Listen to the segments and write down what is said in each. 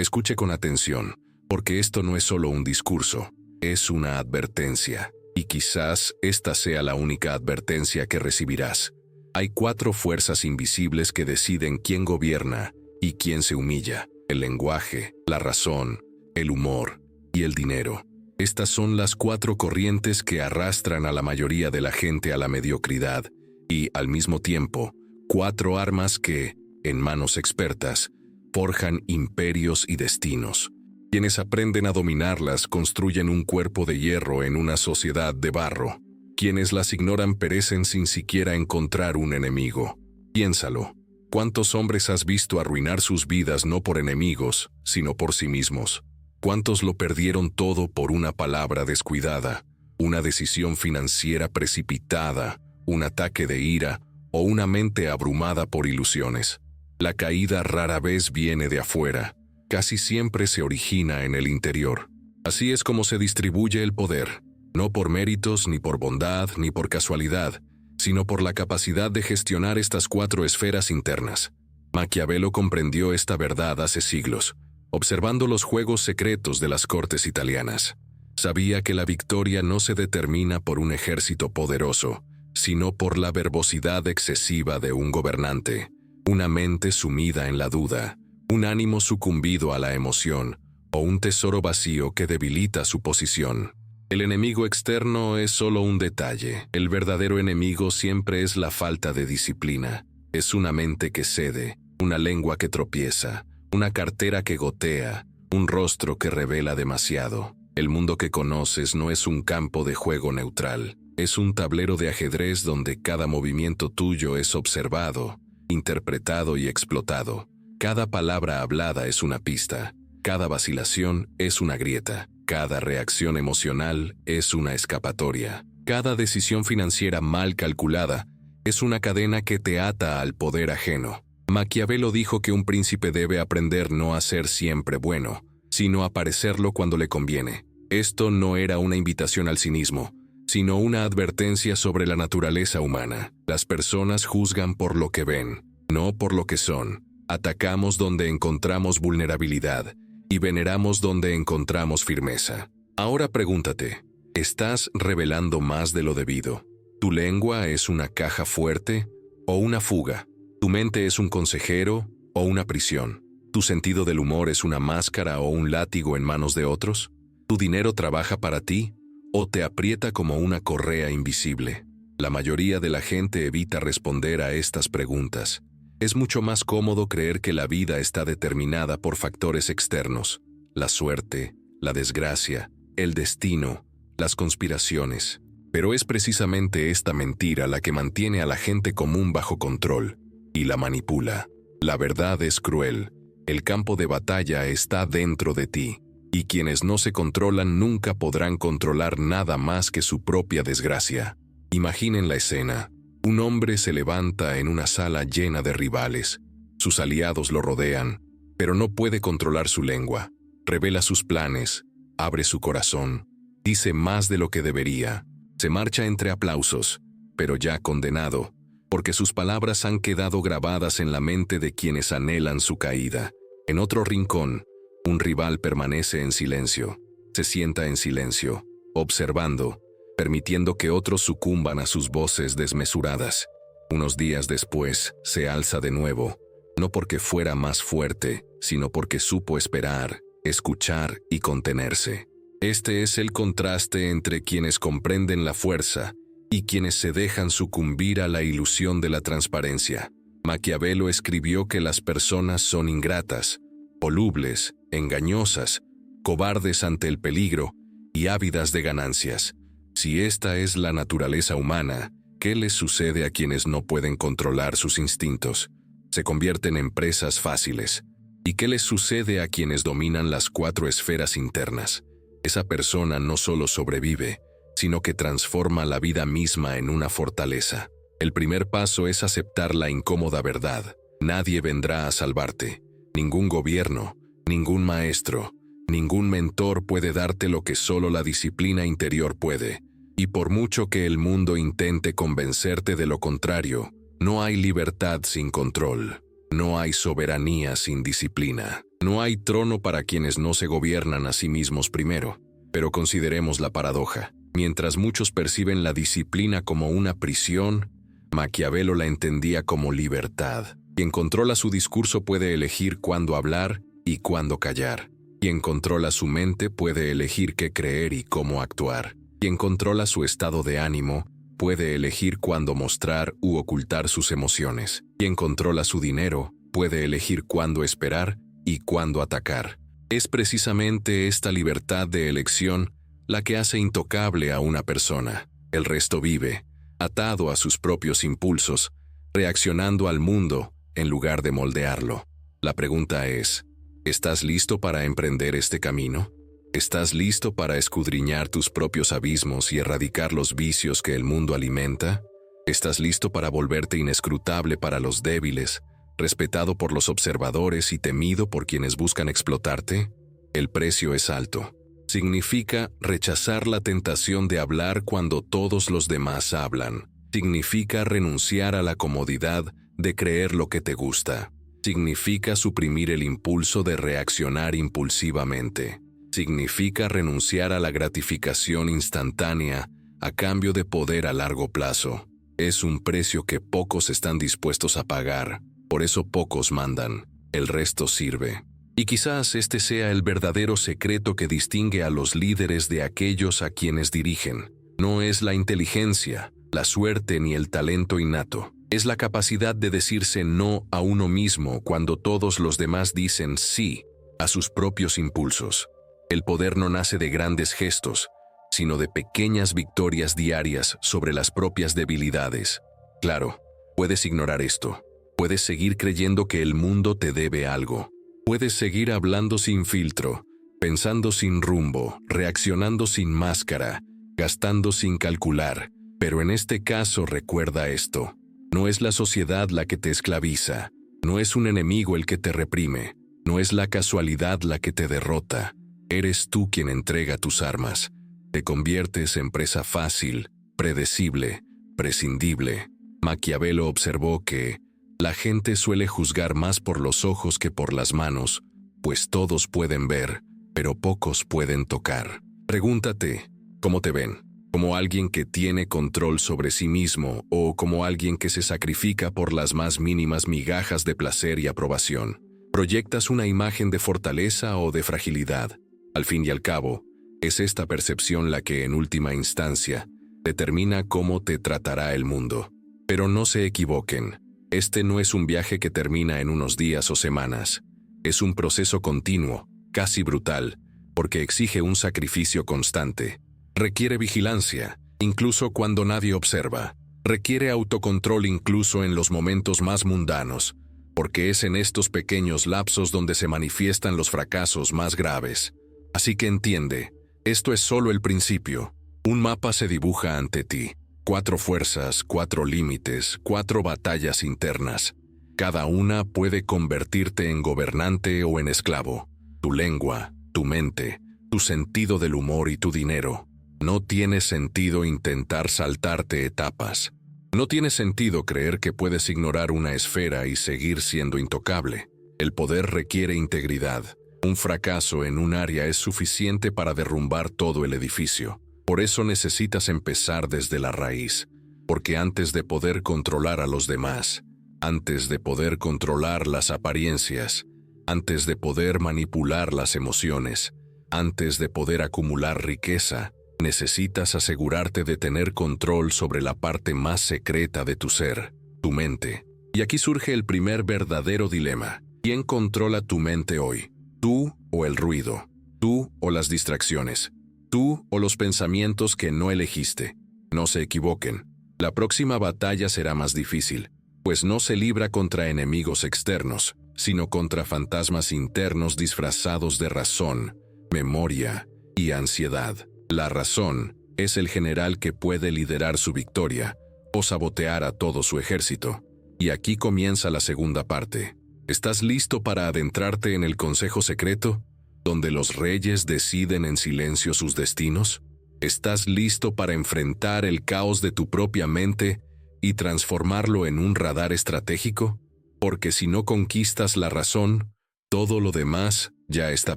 Escuche con atención, porque esto no es solo un discurso, es una advertencia. Y quizás esta sea la única advertencia que recibirás. Hay 4 fuerzas invisibles que deciden quién gobierna y quién se humilla: el lenguaje, la razón, el humor y el dinero. Estas son las 4 corrientes que arrastran a la mayoría de la gente a la mediocridad y, al mismo tiempo, 4 armas que, en manos expertas, forjan imperios y destinos. Quienes aprenden a dominarlas construyen un cuerpo de hierro en una sociedad de barro. Quienes las ignoran perecen sin siquiera encontrar un enemigo. Piénsalo. ¿Cuántos hombres has visto arruinar sus vidas no por enemigos, sino por sí mismos? ¿Cuántos lo perdieron todo por una palabra descuidada, una decisión financiera precipitada, un ataque de ira o una mente abrumada por ilusiones? La caída rara vez viene de afuera. Casi siempre se origina en el interior. Así es como se distribuye el poder, no por méritos, ni por bondad, ni por casualidad, sino por la capacidad de gestionar estas 4 esferas internas. Maquiavelo comprendió esta verdad hace siglos, observando los juegos secretos de las cortes italianas. Sabía que la victoria no se determina por un ejército poderoso, sino por la verbosidad excesiva de un gobernante, una mente sumida en la duda, un ánimo sucumbido a la emoción, o un tesoro vacío que debilita su posición. El enemigo externo es solo un detalle. El verdadero enemigo siempre es la falta de disciplina. Es una mente que cede, una lengua que tropieza, una cartera que gotea, un rostro que revela demasiado. El mundo que conoces no es un campo de juego neutral. Es un tablero de ajedrez donde cada movimiento tuyo es observado, interpretado y explotado. Cada palabra hablada es una pista, cada vacilación es una grieta, cada reacción emocional es una escapatoria, cada decisión financiera mal calculada es una cadena que te ata al poder ajeno. Maquiavelo dijo que un príncipe debe aprender no a ser siempre bueno, sino a parecerlo cuando le conviene. Esto no era una invitación al cinismo, sino una advertencia sobre la naturaleza humana. Las personas juzgan por lo que ven, no por lo que son. Atacamos donde encontramos vulnerabilidad y veneramos donde encontramos firmeza. Ahora pregúntate, ¿estás revelando más de lo debido? ¿Tu lengua es una caja fuerte o una fuga? ¿Tu mente es un consejero o una prisión? ¿Tu sentido del humor es una máscara o un látigo en manos de otros? ¿Tu dinero trabaja para ti o te aprieta como una correa invisible? La mayoría de la gente evita responder a estas preguntas. Es mucho más cómodo creer que la vida está determinada por factores externos: la suerte, la desgracia, el destino, las conspiraciones. Pero es precisamente esta mentira la que mantiene a la gente común bajo control y la manipula. La verdad es cruel. El campo de batalla está dentro de ti, y quienes no se controlan nunca podrán controlar nada más que su propia desgracia. Imaginen la escena. Un hombre se levanta en una sala llena de rivales. Sus aliados lo rodean, pero no puede controlar su lengua. Revela sus planes, abre su corazón, dice más de lo que debería. Se marcha entre aplausos, pero ya condenado, porque sus palabras han quedado grabadas en la mente de quienes anhelan su caída. En otro rincón, un rival permanece en silencio. Se sienta en silencio, observando, permitiendo que otros sucumban a sus voces desmesuradas. Unos días después, se alza de nuevo, no porque fuera más fuerte, sino porque supo esperar, escuchar y contenerse. Este es el contraste entre quienes comprenden la fuerza y quienes se dejan sucumbir a la ilusión de la transparencia. Maquiavelo escribió que las personas son ingratas, volubles, engañosas, cobardes ante el peligro y ávidas de ganancias. Si esta es la naturaleza humana, ¿qué les sucede a quienes no pueden controlar sus instintos? Se convierten en presas fáciles. ¿Y qué les sucede a quienes dominan las 4 esferas internas? Esa persona no solo sobrevive, sino que transforma la vida misma en una fortaleza. El primer paso es aceptar la incómoda verdad. Nadie vendrá a salvarte. Ningún gobierno, ningún maestro, ningún mentor puede darte lo que solo la disciplina interior puede. Y por mucho que el mundo intente convencerte de lo contrario, no hay libertad sin control. No hay soberanía sin disciplina. No hay trono para quienes no se gobiernan a sí mismos primero. Pero consideremos la paradoja. Mientras muchos perciben la disciplina como una prisión, Maquiavelo la entendía como libertad. Quien controla su discurso puede elegir cuándo hablar y cuándo callar. Quien controla su mente puede elegir qué creer y cómo actuar. Quien controla su estado de ánimo puede elegir cuándo mostrar u ocultar sus emociones. Quien controla su dinero puede elegir cuándo esperar y cuándo atacar. Es precisamente esta libertad de elección la que hace intocable a una persona. El resto vive, atado a sus propios impulsos, reaccionando al mundo en lugar de moldearlo. La pregunta es, ¿estás listo para emprender este camino? ¿Estás listo para escudriñar tus propios abismos y erradicar los vicios que el mundo alimenta? ¿Estás listo para volverte inescrutable para los débiles, respetado por los observadores y temido por quienes buscan explotarte? El precio es alto. Significa rechazar la tentación de hablar cuando todos los demás hablan. Significa renunciar a la comodidad de creer lo que te gusta. Significa suprimir el impulso de reaccionar impulsivamente. Significa renunciar a la gratificación instantánea a cambio de poder a largo plazo. Es un precio que pocos están dispuestos a pagar, por eso pocos mandan, el resto sirve. Y quizás este sea el verdadero secreto que distingue a los líderes de aquellos a quienes dirigen. No es la inteligencia, la suerte ni el talento innato. Es la capacidad de decirse no a uno mismo cuando todos los demás dicen sí a sus propios impulsos. El poder no nace de grandes gestos, sino de pequeñas victorias diarias sobre las propias debilidades. Claro, puedes ignorar esto. Puedes seguir creyendo que el mundo te debe algo. Puedes seguir hablando sin filtro, pensando sin rumbo, reaccionando sin máscara, gastando sin calcular. Pero en este caso recuerda esto. No es la sociedad la que te esclaviza. No es un enemigo el que te reprime. No es la casualidad la que te derrota. Eres tú quien entrega tus armas. Te conviertes en presa fácil, predecible, prescindible. Maquiavelo observó que la gente suele juzgar más por los ojos que por las manos, pues todos pueden ver, pero pocos pueden tocar. Pregúntate, ¿cómo te ven? ¿Como alguien que tiene control sobre sí mismo o como alguien que se sacrifica por las más mínimas migajas de placer y aprobación? ¿Proyectas una imagen de fortaleza o de fragilidad? Al fin y al cabo, es esta percepción la que, en última instancia, determina cómo te tratará el mundo. Pero no se equivoquen. Este no es un viaje que termina en unos días o semanas. Es un proceso continuo, casi brutal, porque exige un sacrificio constante. Requiere vigilancia, incluso cuando nadie observa. Requiere autocontrol incluso en los momentos más mundanos, porque es en estos pequeños lapsos donde se manifiestan los fracasos más graves. Así que entiende, esto es solo el principio. Un mapa se dibuja ante ti. 4 fuerzas, 4 límites, 4 batallas internas. Cada una puede convertirte en gobernante o en esclavo. Tu lengua, tu mente, tu sentido del humor y tu dinero. No tiene sentido intentar saltarte etapas. No tiene sentido creer que puedes ignorar una esfera y seguir siendo intocable. El poder requiere integridad. Un fracaso en un área es suficiente para derrumbar todo el edificio. Por eso necesitas empezar desde la raíz, porque antes de poder controlar a los demás, antes de poder controlar las apariencias, antes de poder manipular las emociones, antes de poder acumular riqueza, necesitas asegurarte de tener control sobre la parte más secreta de tu ser, tu mente. Y aquí surge el primer verdadero dilema. ¿Quién controla tu mente hoy? ¿Tú o el ruido? ¿Tú o las distracciones? ¿Tú o los pensamientos que no elegiste? No se equivoquen. La próxima batalla será más difícil, pues no se libra contra enemigos externos, sino contra fantasmas internos disfrazados de razón, memoria y ansiedad. La razón es el general que puede liderar su victoria o sabotear a todo su ejército. Y aquí comienza la segunda parte. ¿Estás listo para adentrarte en el consejo secreto, donde los reyes deciden en silencio sus destinos? ¿Estás listo para enfrentar el caos de tu propia mente y transformarlo en un radar estratégico? porque si no conquistas la razón, todo lo demás ya está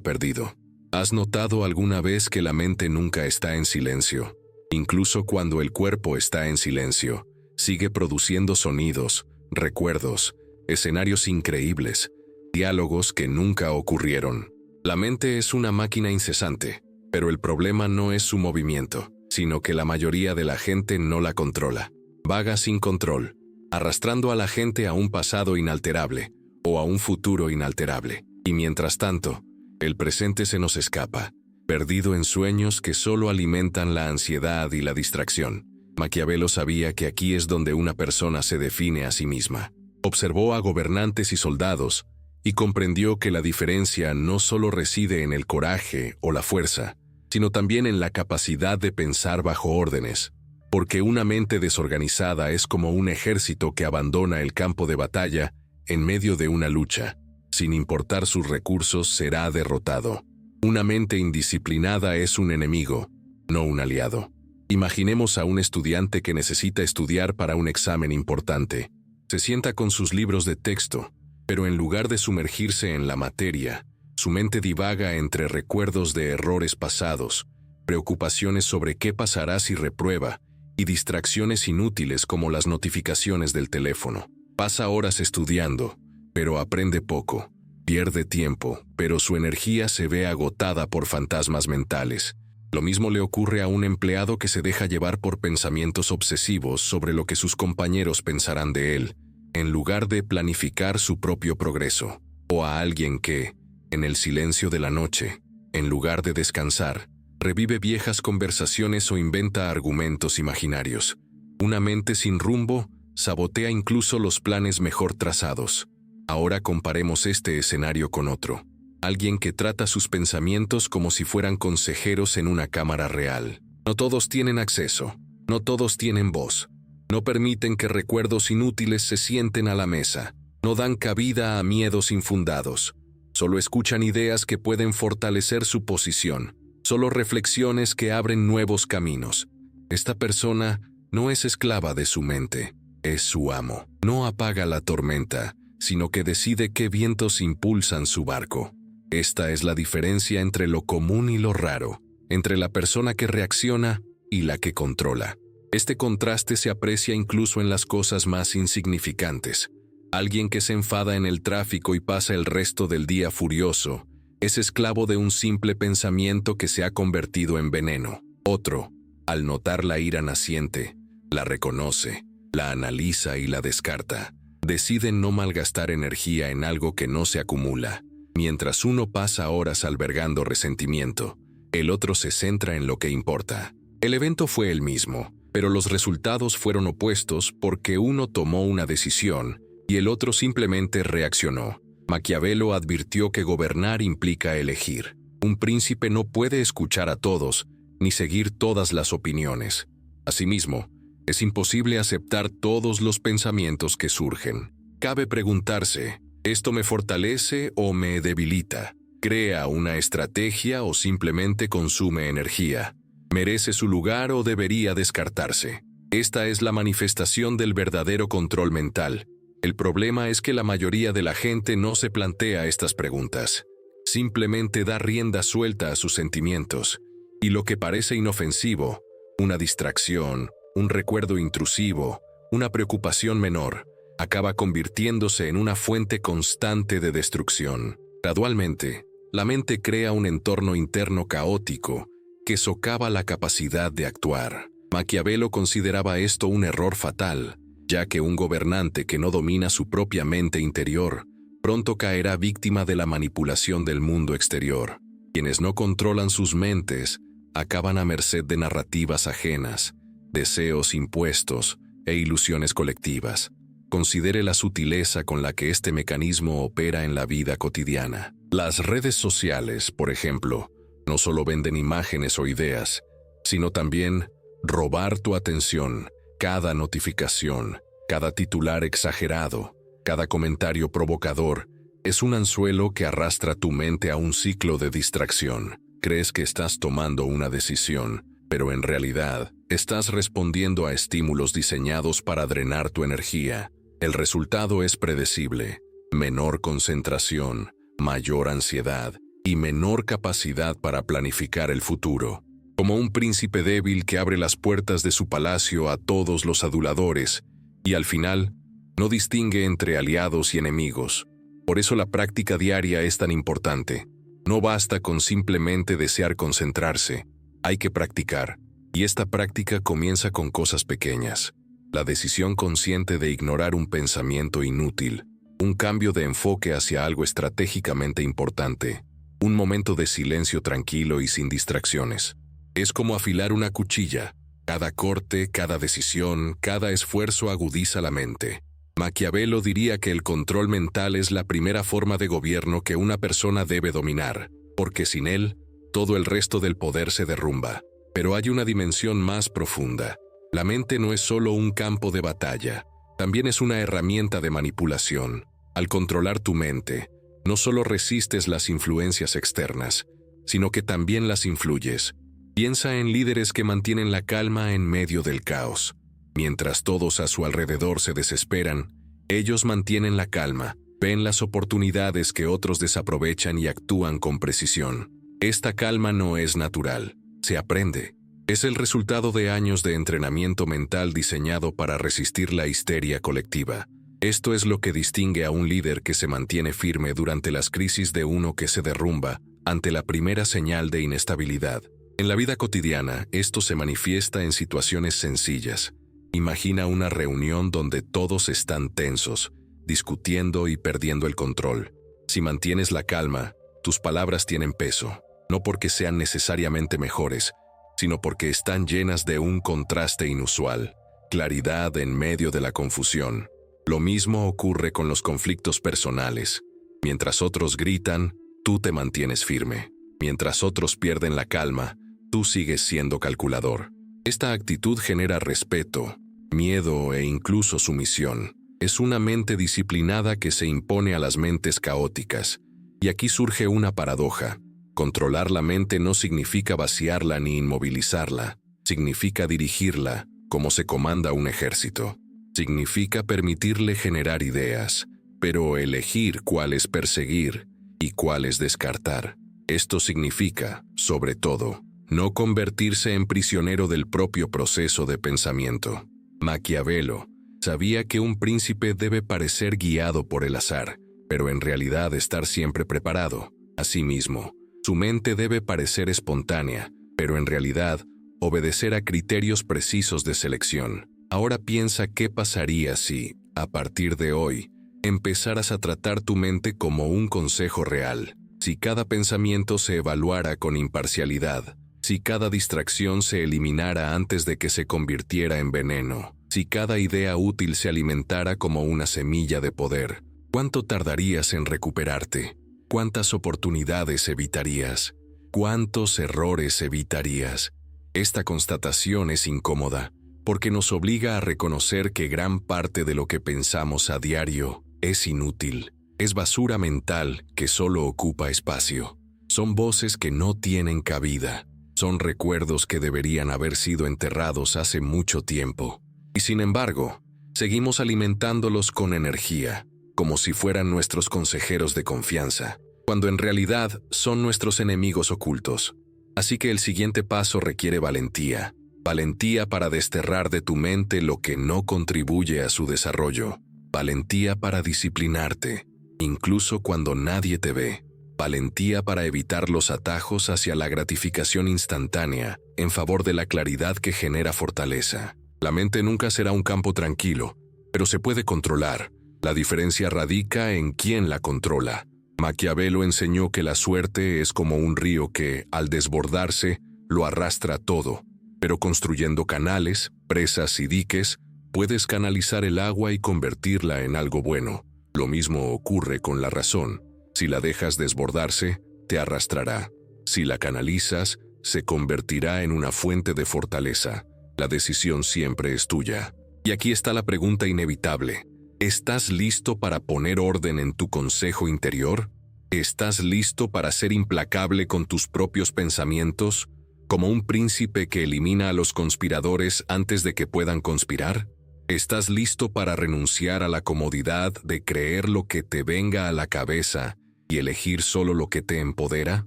perdido. ¿Has notado alguna vez que la mente nunca está en silencio? Incluso cuando el cuerpo está en silencio, sigue produciendo sonidos, recuerdos, escenarios increíbles, diálogos que nunca ocurrieron. La mente es una máquina incesante, pero el problema no es su movimiento, sino que la mayoría de la gente no la controla. Vaga sin control, arrastrando a la gente a un pasado inalterable o a un futuro inalterable. Y mientras tanto, el presente se nos escapa, perdido en sueños que solo alimentan la ansiedad y la distracción. Maquiavelo sabía que aquí es donde una persona se define a sí misma. Observó a gobernantes y soldados y comprendió que la diferencia no solo reside en el coraje o la fuerza, sino también en la capacidad de pensar bajo órdenes. Porque una mente desorganizada es como un ejército que abandona el campo de batalla en medio de una lucha. Sin importar sus recursos, será derrotado. Una mente indisciplinada es un enemigo, no un aliado. Imaginemos a un estudiante que necesita estudiar para un examen importante. Se sienta con sus libros de texto, pero en lugar de sumergirse en la materia, su mente divaga entre recuerdos de errores pasados, preocupaciones sobre qué pasará si reprueba, y distracciones inútiles como las notificaciones del teléfono. Pasa horas estudiando, pero aprende poco. Pierde tiempo, pero su energía se ve agotada por fantasmas mentales. Lo mismo le ocurre a un empleado que se deja llevar por pensamientos obsesivos sobre lo que sus compañeros pensarán de él, en lugar de planificar su propio progreso. O a alguien que, en el silencio de la noche, en lugar de descansar, revive viejas conversaciones o inventa argumentos imaginarios. Una mente sin rumbo sabotea incluso los planes mejor trazados. Ahora comparemos este escenario con otro. Alguien que trata sus pensamientos como si fueran consejeros en una cámara real. No todos tienen acceso, no todos tienen voz. No permiten que recuerdos inútiles se sienten a la mesa. No dan cabida a miedos infundados. Solo escuchan ideas que pueden fortalecer su posición. Solo reflexiones que abren nuevos caminos. Esta persona no es esclava de su mente, es su amo. No apaga la tormenta, sino que decide qué vientos impulsan su barco. Esta es la diferencia entre lo común y lo raro, entre la persona que reacciona y la que controla. Este contraste se aprecia incluso en las cosas más insignificantes. Alguien que se enfada en el tráfico y pasa el resto del día furioso, es esclavo de un simple pensamiento que se ha convertido en veneno. Otro, al notar la ira naciente, la reconoce, la analiza y la descarta. Decide no malgastar energía en algo que no se acumula. Mientras uno pasa horas albergando resentimiento, el otro se centra en lo que importa. El evento fue el mismo, pero los resultados fueron opuestos porque uno tomó una decisión y el otro simplemente reaccionó. Maquiavelo advirtió que gobernar implica elegir. Un príncipe no puede escuchar a todos, ni seguir todas las opiniones. Asimismo, es imposible aceptar todos los pensamientos que surgen. Cabe preguntarse, ¿esto me fortalece o me debilita? ¿Crea una estrategia o simplemente consume energía? ¿Merece su lugar o debería descartarse? Esta es la manifestación del verdadero control mental. El problema es que la mayoría de la gente no se plantea estas preguntas. Simplemente da rienda suelta a sus sentimientos. Y lo que parece inofensivo, una distracción, un recuerdo intrusivo, una preocupación menor, acaba convirtiéndose en una fuente constante de destrucción. Gradualmente, la mente crea un entorno interno caótico que socava la capacidad de actuar. Maquiavelo consideraba esto un error fatal, ya que un gobernante que no domina su propia mente interior pronto caerá víctima de la manipulación del mundo exterior. Quienes no controlan sus mentes acaban a merced de narrativas ajenas, deseos impuestos e ilusiones colectivas. Considere la sutileza con la que este mecanismo opera en la vida cotidiana. Las redes sociales, por ejemplo, no solo venden imágenes o ideas, sino también robar tu atención. Cada notificación, cada titular exagerado, cada comentario provocador, es un anzuelo que arrastra tu mente a un ciclo de distracción. Crees que estás tomando una decisión, pero en realidad estás respondiendo a estímulos diseñados para drenar tu energía. El resultado es predecible: menor concentración, mayor ansiedad y menor capacidad para planificar el futuro. Como un príncipe débil que abre las puertas de su palacio a todos los aduladores y al final no distingue entre aliados y enemigos. Por eso la práctica diaria es tan importante. No basta con simplemente desear concentrarse, hay que practicar. Y esta práctica comienza con cosas pequeñas. La decisión consciente de ignorar un pensamiento inútil, un cambio de enfoque hacia algo estratégicamente importante, un momento de silencio tranquilo y sin distracciones. Es como afilar una cuchilla. Cada corte, cada decisión, cada esfuerzo agudiza la mente. Maquiavelo diría que el control mental es la primera forma de gobierno que una persona debe dominar, porque sin él, todo el resto del poder se derrumba. Pero hay una dimensión más profunda. La mente no es solo un campo de batalla, también es una herramienta de manipulación. Al controlar tu mente, no solo resistes las influencias externas, sino que también las influyes. Piensa en líderes que mantienen la calma en medio del caos. Mientras todos a su alrededor se desesperan, ellos mantienen la calma, ven las oportunidades que otros desaprovechan y actúan con precisión. Esta calma no es natural, se aprende. Es el resultado de años de entrenamiento mental diseñado para resistir la histeria colectiva. Esto es lo que distingue a un líder que se mantiene firme durante las crisis de uno que se derrumba ante la primera señal de inestabilidad. En la vida cotidiana, esto se manifiesta en situaciones sencillas. Imagina una reunión donde todos están tensos, discutiendo y perdiendo el control. Si mantienes la calma, tus palabras tienen peso, no porque sean necesariamente mejores, sino porque están llenas de un contraste inusual, claridad en medio de la confusión. Lo mismo ocurre con los conflictos personales. Mientras otros gritan, tú te mantienes firme. Mientras otros pierden la calma, tú sigues siendo calculador. Esta actitud genera respeto, miedo e incluso sumisión. Es una mente disciplinada que se impone a las mentes caóticas. Y aquí surge una paradoja. Controlar la mente no significa vaciarla ni inmovilizarla. Significa dirigirla, como se comanda un ejército. Significa permitirle generar ideas, pero elegir cuáles perseguir y cuáles descartar. Esto significa, sobre todo, no convertirse en prisionero del propio proceso de pensamiento. Maquiavelo sabía que un príncipe debe parecer guiado por el azar, pero en realidad estar siempre preparado. Asimismo, su mente debe parecer espontánea, pero en realidad obedecer a criterios precisos de selección. Ahora piensa qué pasaría si, a partir de hoy, empezaras a tratar tu mente como un consejo real. Si cada pensamiento se evaluara con imparcialidad, si cada distracción se eliminara antes de que se convirtiera en veneno, si cada idea útil se alimentara como una semilla de poder, ¿cuánto tardarías en recuperarte? ¿Cuántas oportunidades evitarías? ¿Cuántos errores evitarías? Esta constatación es incómoda, porque nos obliga a reconocer que gran parte de lo que pensamos a diario es inútil. Es basura mental que solo ocupa espacio. Son voces que no tienen cabida. Son recuerdos que deberían haber sido enterrados hace mucho tiempo. Y sin embargo, seguimos alimentándolos con energía, como si fueran nuestros consejeros de confianza, cuando en realidad son nuestros enemigos ocultos. Así que el siguiente paso requiere valentía. Valentía para desterrar de tu mente lo que no contribuye a su desarrollo. Valentía para disciplinarte, incluso cuando nadie te ve. Valentía para evitar los atajos hacia la gratificación instantánea en favor de la claridad que genera fortaleza. La mente nunca será un campo tranquilo, pero se puede controlar. La diferencia radica en quién la controla. Maquiavelo enseñó que la suerte es como un río que, al desbordarse, lo arrastra todo. Pero construyendo canales, presas y diques, puedes canalizar el agua y convertirla en algo bueno. Lo mismo ocurre con la razón. Si la dejas desbordarse, te arrastrará. Si la canalizas, se convertirá en una fuente de fortaleza. La decisión siempre es tuya. Y aquí está la pregunta inevitable. ¿Estás listo para poner orden en tu consejo interior? ¿Estás listo para ser implacable con tus propios pensamientos, como un príncipe que elimina a los conspiradores antes de que puedan conspirar? ¿Estás listo para renunciar a la comodidad de creer lo que te venga a la cabeza y elegir solo lo que te empodera?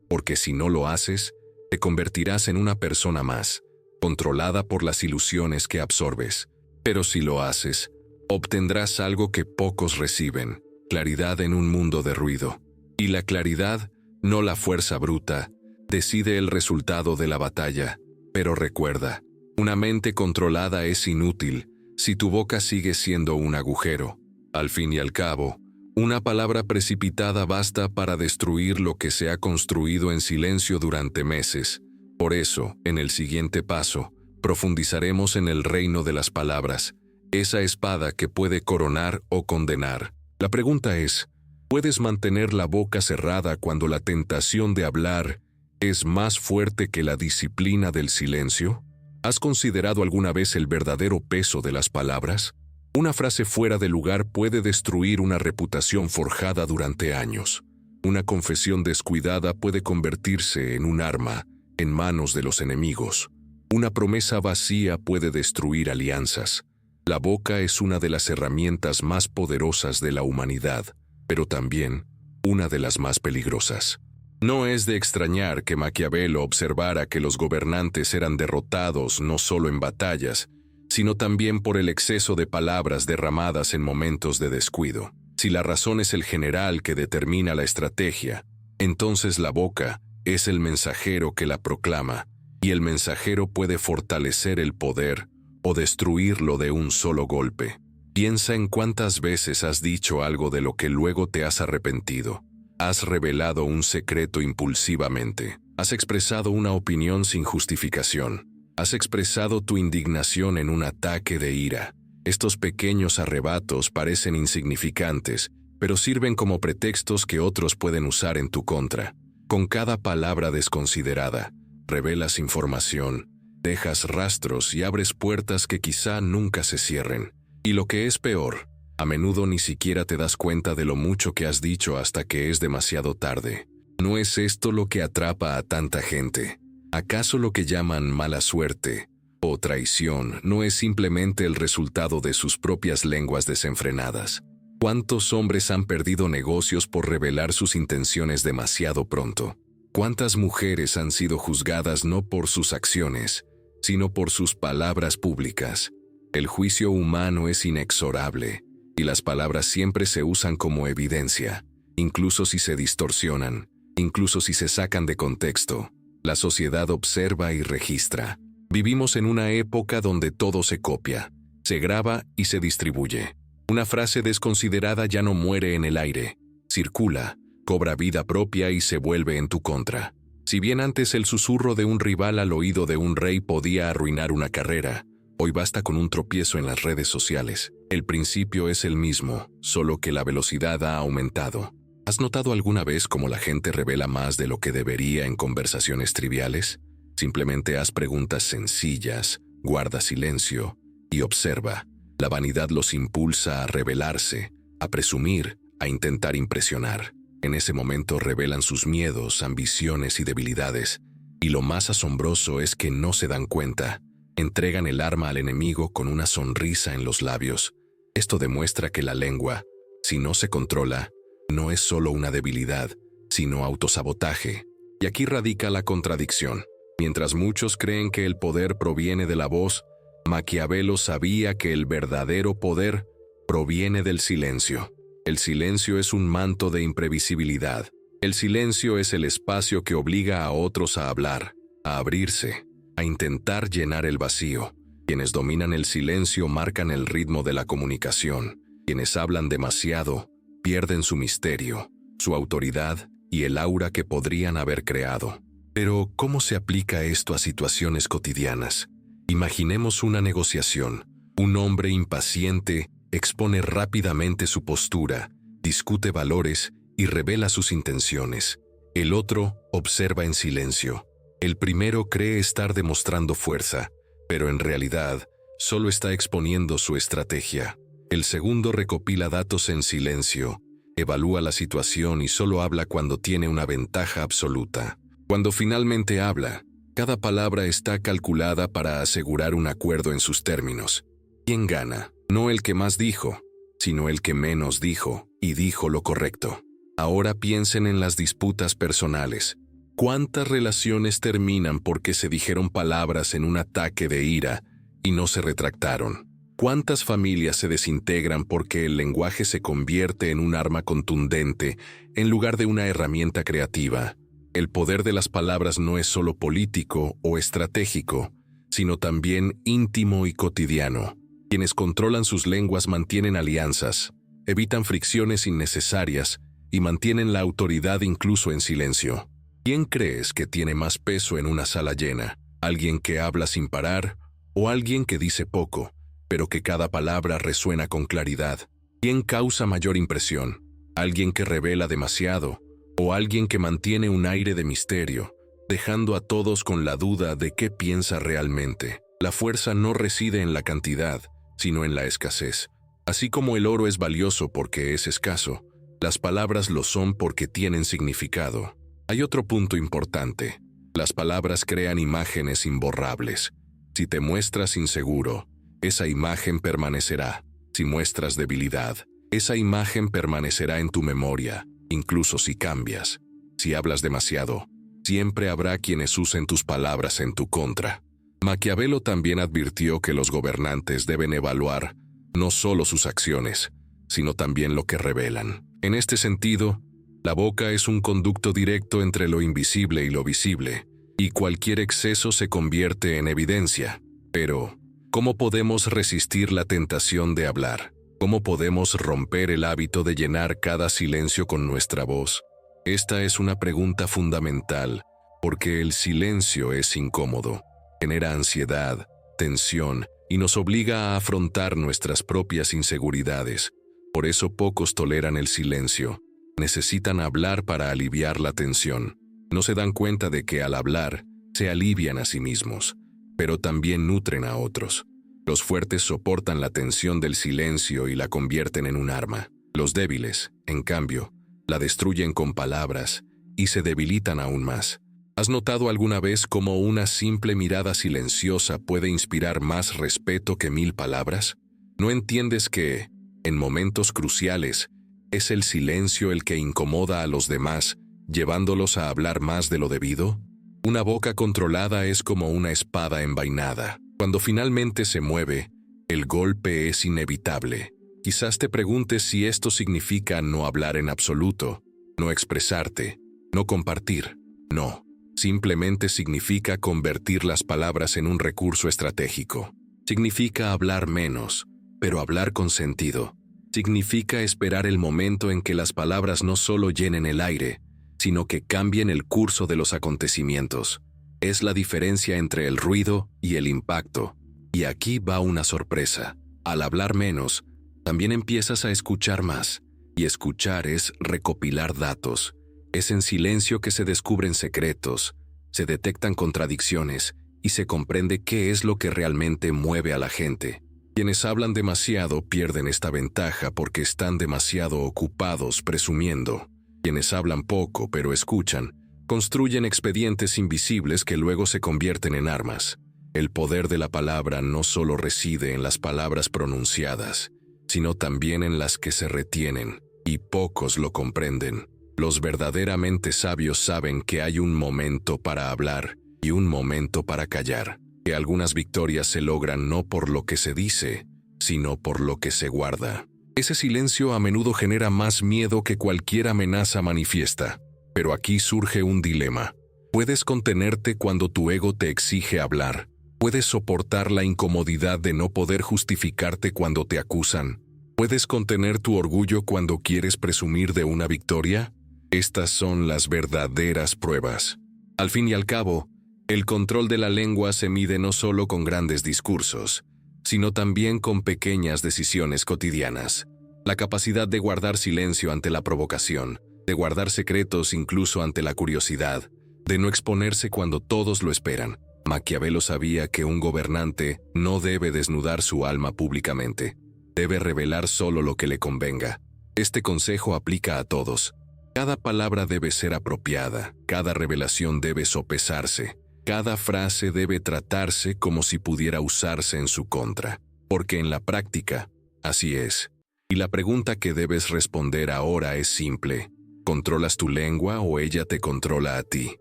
Porque si no lo haces, te convertirás en una persona más, controlada por las ilusiones que absorbes. Pero si lo haces, obtendrás algo que pocos reciben: claridad en un mundo de ruido. Y la claridad, no la fuerza bruta, decide el resultado de la batalla. Pero recuerda, una mente controlada es inútil si tu boca sigue siendo un agujero. Al fin y al cabo, una palabra precipitada basta para destruir lo que se ha construido en silencio durante meses. Por eso, en el siguiente paso, profundizaremos en el reino de las palabras, esa espada que puede coronar o condenar. La pregunta es, ¿puedes mantener la boca cerrada cuando la tentación de hablar es más fuerte que la disciplina del silencio? ¿Has considerado alguna vez el verdadero peso de las palabras? Una frase fuera de lugar puede destruir una reputación forjada durante años. Una confesión descuidada puede convertirse en un arma en manos de los enemigos. Una promesa vacía puede destruir alianzas. La boca es una de las herramientas más poderosas de la humanidad, pero también una de las más peligrosas. No es de extrañar que Maquiavelo observara que los gobernantes eran derrotados no solo en batallas, sino también por el exceso de palabras derramadas en momentos de descuido. Si la razón es el general que determina la estrategia, entonces la boca es el mensajero que la proclama, y el mensajero puede fortalecer el poder o destruirlo de un solo golpe. Piensa en cuántas veces has dicho algo de lo que luego te has arrepentido. Has revelado un secreto impulsivamente. Has expresado una opinión sin justificación. Has expresado tu indignación en un ataque de ira. Estos pequeños arrebatos parecen insignificantes, pero sirven como pretextos que otros pueden usar en tu contra. Con cada palabra desconsiderada, revelas información, dejas rastros y abres puertas que quizá nunca se cierren. Y lo que es peor, a menudo ni siquiera te das cuenta de lo mucho que has dicho hasta que es demasiado tarde. ¿No es esto lo que atrapa a tanta gente? ¿Acaso lo que llaman mala suerte o traición no es simplemente el resultado de sus propias lenguas desenfrenadas? ¿Cuántos hombres han perdido negocios por revelar sus intenciones demasiado pronto? ¿Cuántas mujeres han sido juzgadas no por sus acciones, sino por sus palabras públicas? El juicio humano es inexorable, y las palabras siempre se usan como evidencia, incluso si se distorsionan, incluso si se sacan de contexto. La sociedad observa y registra. Vivimos en una época donde todo se copia, se graba y se distribuye. Una frase desconsiderada ya no muere en el aire, circula, cobra vida propia y se vuelve en tu contra. Si bien antes el susurro de un rival al oído de un rey podía arruinar una carrera, hoy basta con un tropiezo en las redes sociales. El principio es el mismo, solo que la velocidad ha aumentado. ¿Has notado alguna vez cómo la gente revela más de lo que debería en conversaciones triviales? Simplemente haz preguntas sencillas, guarda silencio y observa. La vanidad los impulsa a revelarse, a presumir, a intentar impresionar. En ese momento revelan sus miedos, ambiciones y debilidades. Y lo más asombroso es que no se dan cuenta. Entregan el arma al enemigo con una sonrisa en los labios. Esto demuestra que la lengua, si no se controla, no es solo una debilidad, sino autosabotaje. Y aquí radica la contradicción. Mientras muchos creen que el poder proviene de la voz, Maquiavelo sabía que el verdadero poder proviene del silencio. El silencio es un manto de imprevisibilidad. El silencio es el espacio que obliga a otros a hablar, a abrirse, a intentar llenar el vacío. Quienes dominan el silencio marcan el ritmo de la comunicación. Quienes hablan demasiado pierden su misterio, su autoridad y el aura que podrían haber creado. Pero, ¿cómo se aplica esto a situaciones cotidianas? Imaginemos una negociación. Un hombre impaciente expone rápidamente su postura, discute valores y revela sus intenciones. El otro observa en silencio. El primero cree estar demostrando fuerza, pero en realidad solo está exponiendo su estrategia. El segundo recopila datos en silencio, evalúa la situación y solo habla cuando tiene una ventaja absoluta. Cuando finalmente habla, cada palabra está calculada para asegurar un acuerdo en sus términos. ¿Quién gana? No el que más dijo, sino el que menos dijo y dijo lo correcto. Ahora piensen en las disputas personales. ¿Cuántas relaciones terminan porque se dijeron palabras en un ataque de ira y no se retractaron? ¿Cuántas familias se desintegran porque el lenguaje se convierte en un arma contundente en lugar de una herramienta creativa? El poder de las palabras no es solo político o estratégico, sino también íntimo y cotidiano. Quienes controlan sus lenguas mantienen alianzas, evitan fricciones innecesarias y mantienen la autoridad incluso en silencio. ¿Quién crees que tiene más peso en una sala llena? ¿Alguien que habla sin parar o alguien que dice poco, pero que cada palabra resuena con claridad? ¿Quién causa mayor impresión? ¿Alguien que revela demasiado o alguien que mantiene un aire de misterio, dejando a todos con la duda de qué piensa realmente? La fuerza no reside en la cantidad, sino en la escasez. Así como el oro es valioso porque es escaso, las palabras lo son porque tienen significado. Hay otro punto importante. Las palabras crean imágenes imborrables. Si te muestras inseguro, esa imagen permanecerá. Si muestras debilidad, esa imagen permanecerá en tu memoria, incluso si cambias. Si hablas demasiado, siempre habrá quienes usen tus palabras en tu contra. Maquiavelo también advirtió que los gobernantes deben evaluar no solo sus acciones, sino también lo que revelan. En este sentido, la boca es un conducto directo entre lo invisible y lo visible, y cualquier exceso se convierte en evidencia. Pero, ¿cómo podemos resistir la tentación de hablar? ¿Cómo podemos romper el hábito de llenar cada silencio con nuestra voz? Esta es una pregunta fundamental, porque el silencio es incómodo, genera ansiedad, tensión y nos obliga a afrontar nuestras propias inseguridades. Por eso pocos toleran el silencio. Necesitan hablar para aliviar la tensión. No se dan cuenta de que al hablar, se alivian a sí mismos, pero también nutren a otros. Los fuertes soportan la tensión del silencio y la convierten en un arma. Los débiles, en cambio, la destruyen con palabras y se debilitan aún más. ¿Has notado alguna vez cómo una simple mirada silenciosa puede inspirar más respeto que 1000 palabras? ¿No entiendes que, en momentos cruciales, es el silencio el que incomoda a los demás, llevándolos a hablar más de lo debido? Una boca controlada es como una espada envainada. Cuando finalmente se mueve, el golpe es inevitable. Quizás te preguntes si esto significa no hablar en absoluto, no expresarte, no compartir. No. Simplemente significa convertir las palabras en un recurso estratégico. Significa hablar menos, pero hablar con sentido. Significa esperar el momento en que las palabras no solo llenen el aire, sino que cambien el curso de los acontecimientos. Es la diferencia entre el ruido y el impacto. Y aquí va una sorpresa. Al hablar menos, también empiezas a escuchar más. Y escuchar es recopilar datos. Es en silencio que se descubren secretos, se detectan contradicciones y se comprende qué es lo que realmente mueve a la gente. Quienes hablan demasiado pierden esta ventaja porque están demasiado ocupados presumiendo. Quienes hablan poco pero escuchan, construyen expedientes invisibles que luego se convierten en armas. El poder de la palabra no solo reside en las palabras pronunciadas, sino también en las que se retienen, y pocos lo comprenden. Los verdaderamente sabios saben que hay un momento para hablar y un momento para callar, que algunas victorias se logran no por lo que se dice, sino por lo que se guarda. Ese silencio a menudo genera más miedo que cualquier amenaza manifiesta. Pero aquí surge un dilema. Puedes contenerte cuando tu ego te exige hablar. Puedes soportar la incomodidad de no poder justificarte cuando te acusan. ¿Puedes contener tu orgullo cuando quieres presumir de una victoria? Estas son las verdaderas pruebas. Al fin y al cabo, el control de la lengua se mide no solo con grandes discursos, sino también con pequeñas decisiones cotidianas. La capacidad de guardar silencio ante la provocación, de guardar secretos incluso ante la curiosidad, de no exponerse cuando todos lo esperan. Maquiavelo sabía que un gobernante no debe desnudar su alma públicamente. Debe revelar solo lo que le convenga. Este consejo aplica a todos. Cada palabra debe ser apropiada, cada revelación debe sopesarse, cada frase debe tratarse como si pudiera usarse en su contra. porque en la práctica, así es. Y la pregunta que debes responder ahora es simple. ¿Controlas tu lengua o ella te controla a ti?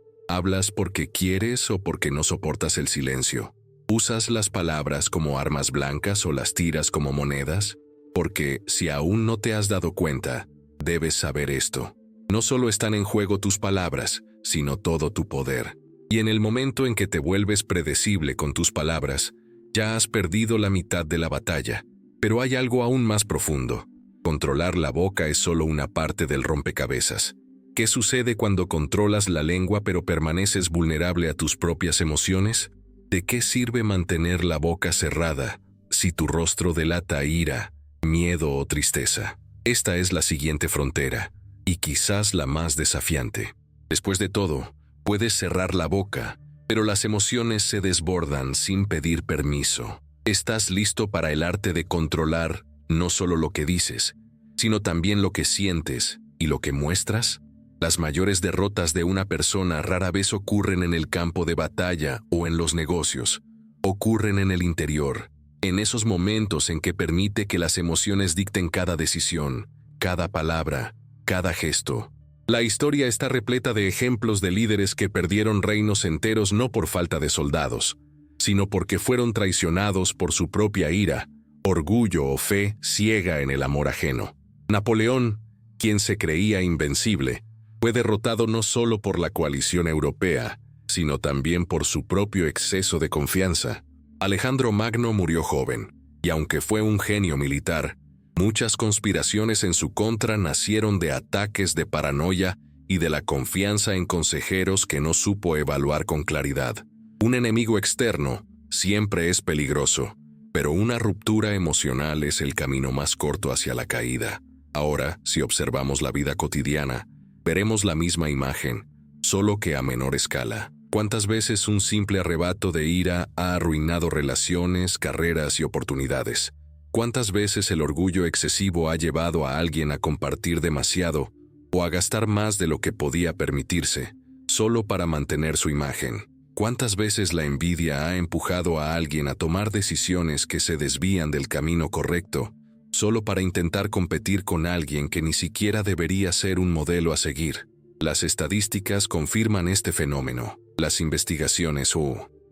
¿Hablas porque quieres o porque no soportas el silencio? ¿Usas las palabras como armas blancas o las tiras como monedas? Porque, si aún no te has dado cuenta, debes saber esto. No solo están en juego tus palabras, sino todo tu poder. Y en el momento en que te vuelves predecible con tus palabras, ya has perdido la mitad de la batalla. Pero hay algo aún más profundo. Controlar la boca es solo una parte del rompecabezas. ¿Qué sucede cuando controlas la lengua pero permaneces vulnerable a tus propias emociones? ¿De qué sirve mantener la boca cerrada si tu rostro delata ira, miedo o tristeza? Esta es la siguiente frontera, y quizás la más desafiante. Después de todo, puedes cerrar la boca, pero las emociones se desbordan sin pedir permiso. ¿Estás listo para el arte de controlar no solo lo que dices, sino también lo que sientes y lo que muestras? Las mayores derrotas de una persona rara vez ocurren en el campo de batalla o en los negocios. Ocurren en el interior, en esos momentos en que permite que las emociones dicten cada decisión, cada palabra, cada gesto. La historia está repleta de ejemplos de líderes que perdieron reinos enteros no por falta de soldados, sino porque fueron traicionados por su propia ira, orgullo o fe ciega en el amor ajeno. Napoleón, quien se creía invencible, fue derrotado no solo por la coalición europea, sino también por su propio exceso de confianza. Alejandro Magno murió joven, y aunque fue un genio militar, muchas conspiraciones en su contra nacieron de ataques de paranoia y de la confianza en consejeros que no supo evaluar con claridad. Un enemigo externo siempre es peligroso, pero una ruptura emocional es el camino más corto hacia la caída. Ahora, si observamos la vida cotidiana, veremos la misma imagen, solo que a menor escala. ¿Cuántas veces un simple arrebato de ira ha arruinado relaciones, carreras y oportunidades? ¿Cuántas veces el orgullo excesivo ha llevado a alguien a compartir demasiado o a gastar más de lo que podía permitirse, solo para mantener su imagen? ¿Cuántas veces la envidia ha empujado a alguien a tomar decisiones que se desvían del camino correcto, solo para intentar competir con alguien que ni siquiera debería ser un modelo a seguir? Las estadísticas confirman este fenómeno. Las investigaciones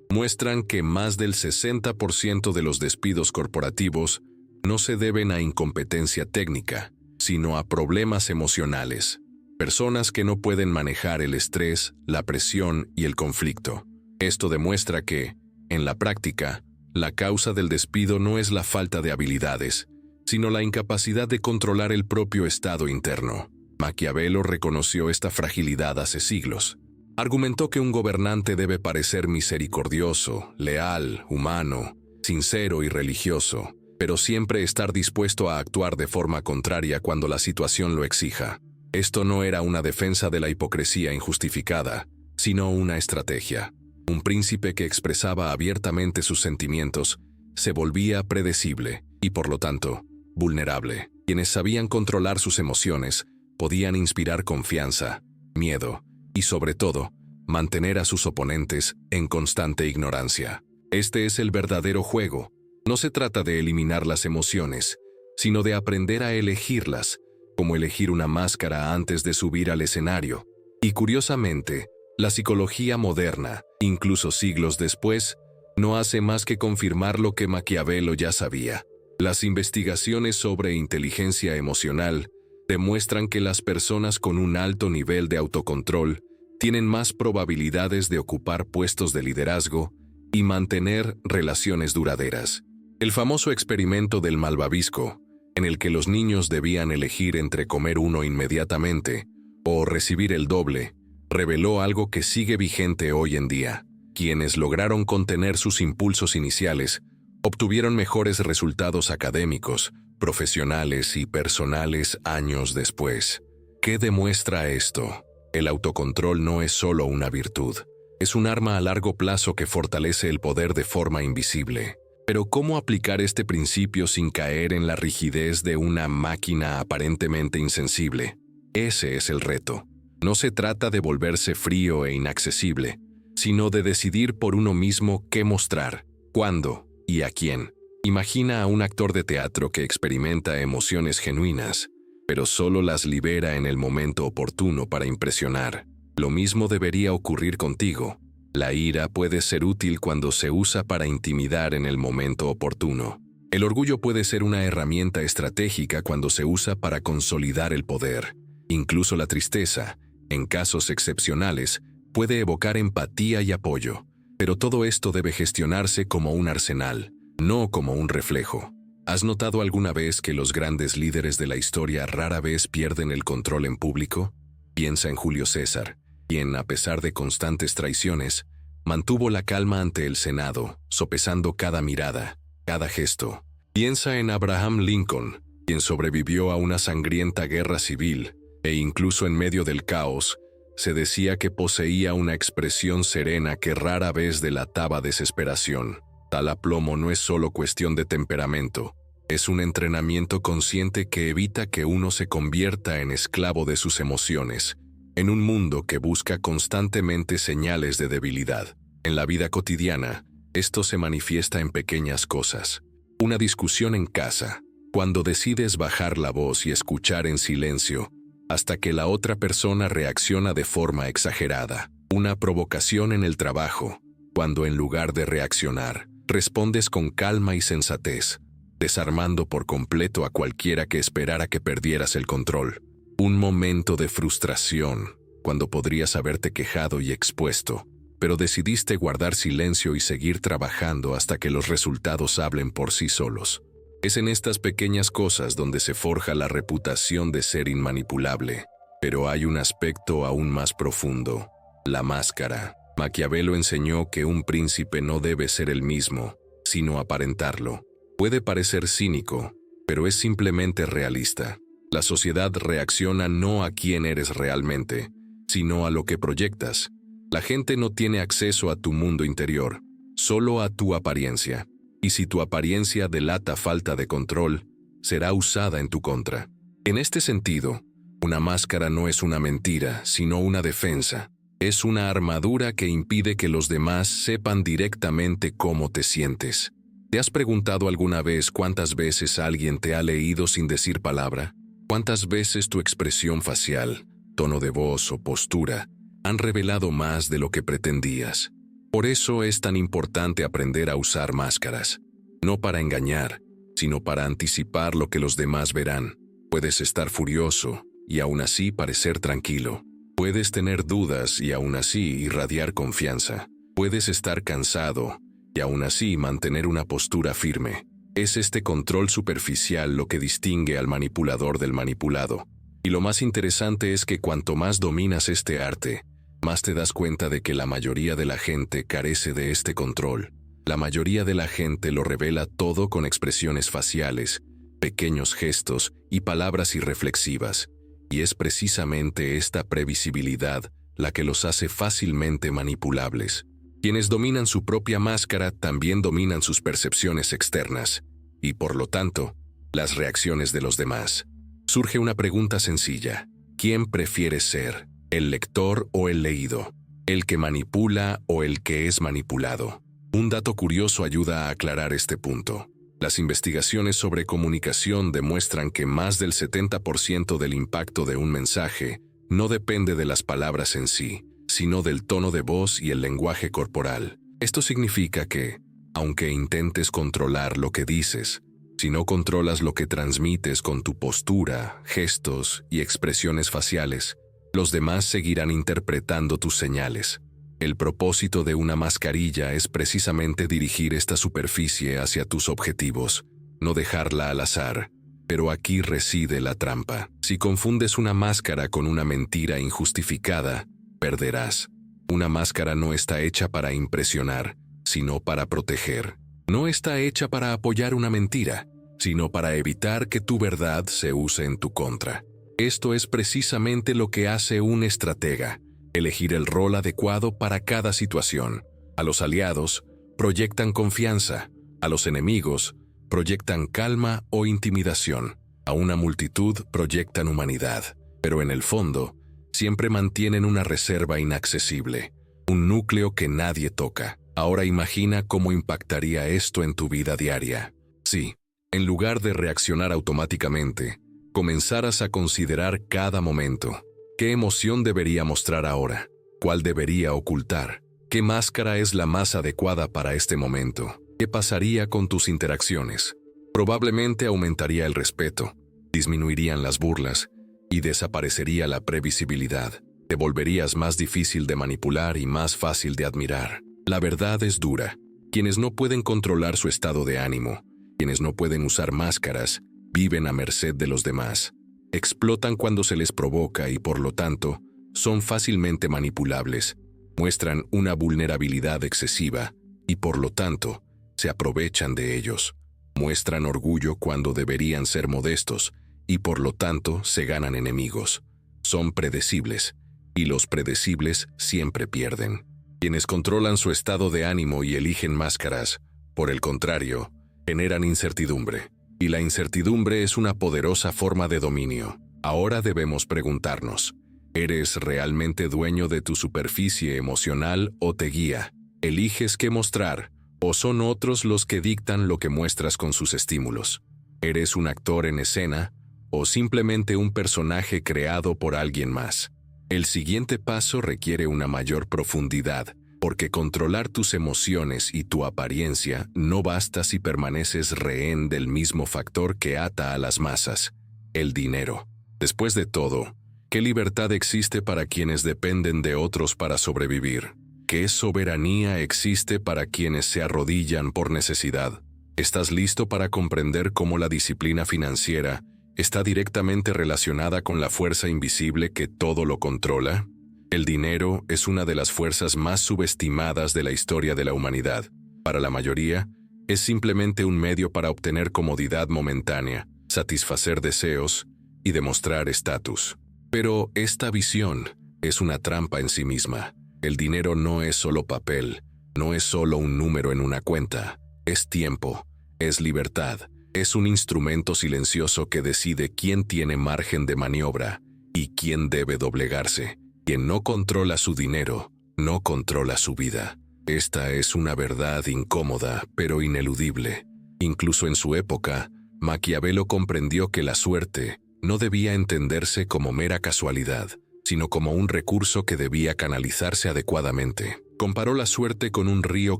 muestran que más del 60% de los despidos corporativos no se deben a incompetencia técnica, sino a problemas emocionales. Personas que no pueden manejar el estrés, la presión y el conflicto. Esto demuestra que, en la práctica, la causa del despido no es la falta de habilidades, sino la incapacidad de controlar el propio estado interno. Maquiavelo reconoció esta fragilidad hace siglos. Argumentó que un gobernante debe parecer misericordioso, leal, humano, sincero y religioso, pero siempre estar dispuesto a actuar de forma contraria cuando la situación lo exija. Esto no era una defensa de la hipocresía injustificada, sino una estrategia. Un príncipe que expresaba abiertamente sus sentimientos se volvía predecible y, por lo tanto, vulnerable. Quienes sabían controlar sus emociones podían inspirar confianza, miedo y, sobre todo, mantener a sus oponentes en constante ignorancia. Este es el verdadero juego. No se trata de eliminar las emociones, sino de aprender a elegirlas, como elegir una máscara antes de subir al escenario. Y curiosamente, la psicología moderna, incluso siglos después, no hace más que confirmar lo que Maquiavelo ya sabía. Las investigaciones sobre inteligencia emocional demuestran que las personas con un alto nivel de autocontrol tienen más probabilidades de ocupar puestos de liderazgo y mantener relaciones duraderas. El famoso experimento del malvavisco, en el que los niños debían elegir entre comer uno inmediatamente o recibir el doble, reveló algo que sigue vigente hoy en día. Quienes lograron contener sus impulsos iniciales obtuvieron mejores resultados académicos, profesionales y personales años después. ¿Qué demuestra esto? El autocontrol no es solo una virtud, es un arma a largo plazo que fortalece el poder de forma invisible. Pero ¿cómo aplicar este principio sin caer en la rigidez de una máquina aparentemente insensible? Ese es el reto. No se trata de volverse frío e inaccesible, sino de decidir por uno mismo qué mostrar, cuándo y a quién. Imagina a un actor de teatro que experimenta emociones genuinas, pero solo las libera en el momento oportuno para impresionar. Lo mismo debería ocurrir contigo. La ira puede ser útil cuando se usa para intimidar en el momento oportuno. El orgullo puede ser una herramienta estratégica cuando se usa para consolidar el poder. Incluso la tristeza, en casos excepcionales, puede evocar empatía y apoyo. Pero todo esto debe gestionarse como un arsenal, no como un reflejo. ¿Has notado alguna vez que los grandes líderes de la historia rara vez pierden el control en público? Piensa en Julio César, quien, a pesar de constantes traiciones, mantuvo la calma ante el Senado, sopesando cada mirada, cada gesto. Piensa en Abraham Lincoln, quien sobrevivió a una sangrienta guerra civil, e incluso en medio del caos, se decía que poseía una expresión serena que rara vez delataba desesperación. Tal aplomo no es solo cuestión de temperamento, es un entrenamiento consciente que evita que uno se convierta en esclavo de sus emociones, en un mundo que busca constantemente señales de debilidad. En la vida cotidiana, esto se manifiesta en pequeñas cosas. Una discusión en casa, cuando decides bajar la voz y escuchar en silencio, hasta que la otra persona reacciona de forma exagerada. Una provocación en el trabajo, cuando en lugar de reaccionar, respondes con calma y sensatez, desarmando por completo a cualquiera que esperara que perdieras el control. Un momento de frustración, cuando podrías haberte quejado y expuesto, pero decidiste guardar silencio y seguir trabajando hasta que los resultados hablen por sí solos. Es en estas pequeñas cosas donde se forja la reputación de ser inmanipulable. Pero hay un aspecto aún más profundo: la máscara. Maquiavelo enseñó que un príncipe no debe ser el mismo, sino aparentarlo. Puede parecer cínico, pero es simplemente realista. La sociedad reacciona no a quién eres realmente, sino a lo que proyectas. La gente no tiene acceso a tu mundo interior, solo a tu apariencia. Y si tu apariencia delata falta de control, será usada en tu contra. En este sentido, una máscara no es una mentira, sino una defensa. Es una armadura que impide que los demás sepan directamente cómo te sientes. ¿Te has preguntado alguna vez cuántas veces alguien te ha leído sin decir palabra? ¿Cuántas veces tu expresión facial, tono de voz o postura han revelado más de lo que pretendías? Por eso es tan importante aprender a usar máscaras, no para engañar, sino para anticipar lo que los demás verán. Puedes estar furioso y aún así parecer tranquilo. Puedes tener dudas y aún así irradiar confianza. Puedes estar cansado y aún así mantener una postura firme. Es este control superficial lo que distingue al manipulador del manipulado. Y lo más interesante es que cuanto más dominas este arte, más te das cuenta de que la mayoría de la gente carece de este control. La mayoría de la gente lo revela todo con expresiones faciales, pequeños gestos y palabras irreflexivas. Y es precisamente esta previsibilidad la que los hace fácilmente manipulables. Quienes dominan su propia máscara también dominan sus percepciones externas, y por lo tanto, las reacciones de los demás. Surge una pregunta sencilla: ¿quién prefiere ser? ¿El lector o el leído? ¿El que manipula o el que es manipulado? Un dato curioso ayuda a aclarar este punto. Las investigaciones sobre comunicación demuestran que más del 70% del impacto de un mensaje no depende de las palabras en sí, sino del tono de voz y el lenguaje corporal. Esto significa que, aunque intentes controlar lo que dices, si no controlas lo que transmites con tu postura, gestos y expresiones faciales, los demás seguirán interpretando tus señales. El propósito de una mascarilla es precisamente dirigir esta superficie hacia tus objetivos, no dejarla al azar. Pero aquí reside la trampa. Si confundes una máscara con una mentira injustificada, perderás. Una máscara no está hecha para impresionar, sino para proteger. No está hecha para apoyar una mentira, sino para evitar que tu verdad se use en tu contra. Esto es precisamente lo que hace un estratega: elegir el rol adecuado para cada situación. A los aliados, proyectan confianza. A los enemigos, proyectan calma o intimidación. A una multitud, proyectan humanidad. Pero en el fondo, siempre mantienen una reserva inaccesible, un núcleo que nadie toca. Ahora imagina cómo impactaría esto en tu vida diaria. Sí, en lugar de reaccionar automáticamente, comenzaras a considerar cada momento. ¿Qué emoción debería mostrar ahora? ¿Cuál debería ocultar? ¿Qué máscara es la más adecuada para este momento? ¿Qué pasaría con tus interacciones? Probablemente aumentaría el respeto, disminuirían las burlas y desaparecería la previsibilidad. Te volverías más difícil de manipular y más fácil de admirar. La verdad es dura. Quienes no pueden controlar su estado de ánimo, quienes no pueden usar máscaras, viven a merced de los demás. Explotan cuando se les provoca y, por lo tanto, son fácilmente manipulables. Muestran una vulnerabilidad excesiva y, por lo tanto, se aprovechan de ellos. Muestran orgullo cuando deberían ser modestos y, por lo tanto, se ganan enemigos. Son predecibles, y los predecibles siempre pierden. Quienes controlan su estado de ánimo y eligen máscaras, por el contrario, generan incertidumbre. Y la incertidumbre es una poderosa forma de dominio. Ahora debemos preguntarnos, ¿eres realmente dueño de tu superficie emocional o te guía? ¿Eliges qué mostrar o son otros los que dictan lo que muestras con sus estímulos? ¿Eres un actor en escena o simplemente un personaje creado por alguien más? El siguiente paso requiere una mayor profundidad, porque controlar tus emociones y tu apariencia no basta si permaneces rehén del mismo factor que ata a las masas, el dinero. Después de todo, ¿qué libertad existe para quienes dependen de otros para sobrevivir? ¿Qué soberanía existe para quienes se arrodillan por necesidad? ¿Estás listo para comprender cómo la disciplina financiera está directamente relacionada con la fuerza invisible que todo lo controla? El dinero es una de las fuerzas más subestimadas de la historia de la humanidad. Para la mayoría, es simplemente un medio para obtener comodidad momentánea, satisfacer deseos y demostrar estatus. Pero esta visión es una trampa en sí misma. El dinero no es solo papel, no es solo un número en una cuenta. Es tiempo, es libertad, es un instrumento silencioso que decide quién tiene margen de maniobra y quién debe doblegarse. Quien no controla su dinero, no controla su vida. Esta es una verdad incómoda, pero ineludible. Incluso en su época, Maquiavelo comprendió que la suerte no debía entenderse como mera casualidad, sino como un recurso que debía canalizarse adecuadamente. Comparó la suerte con un río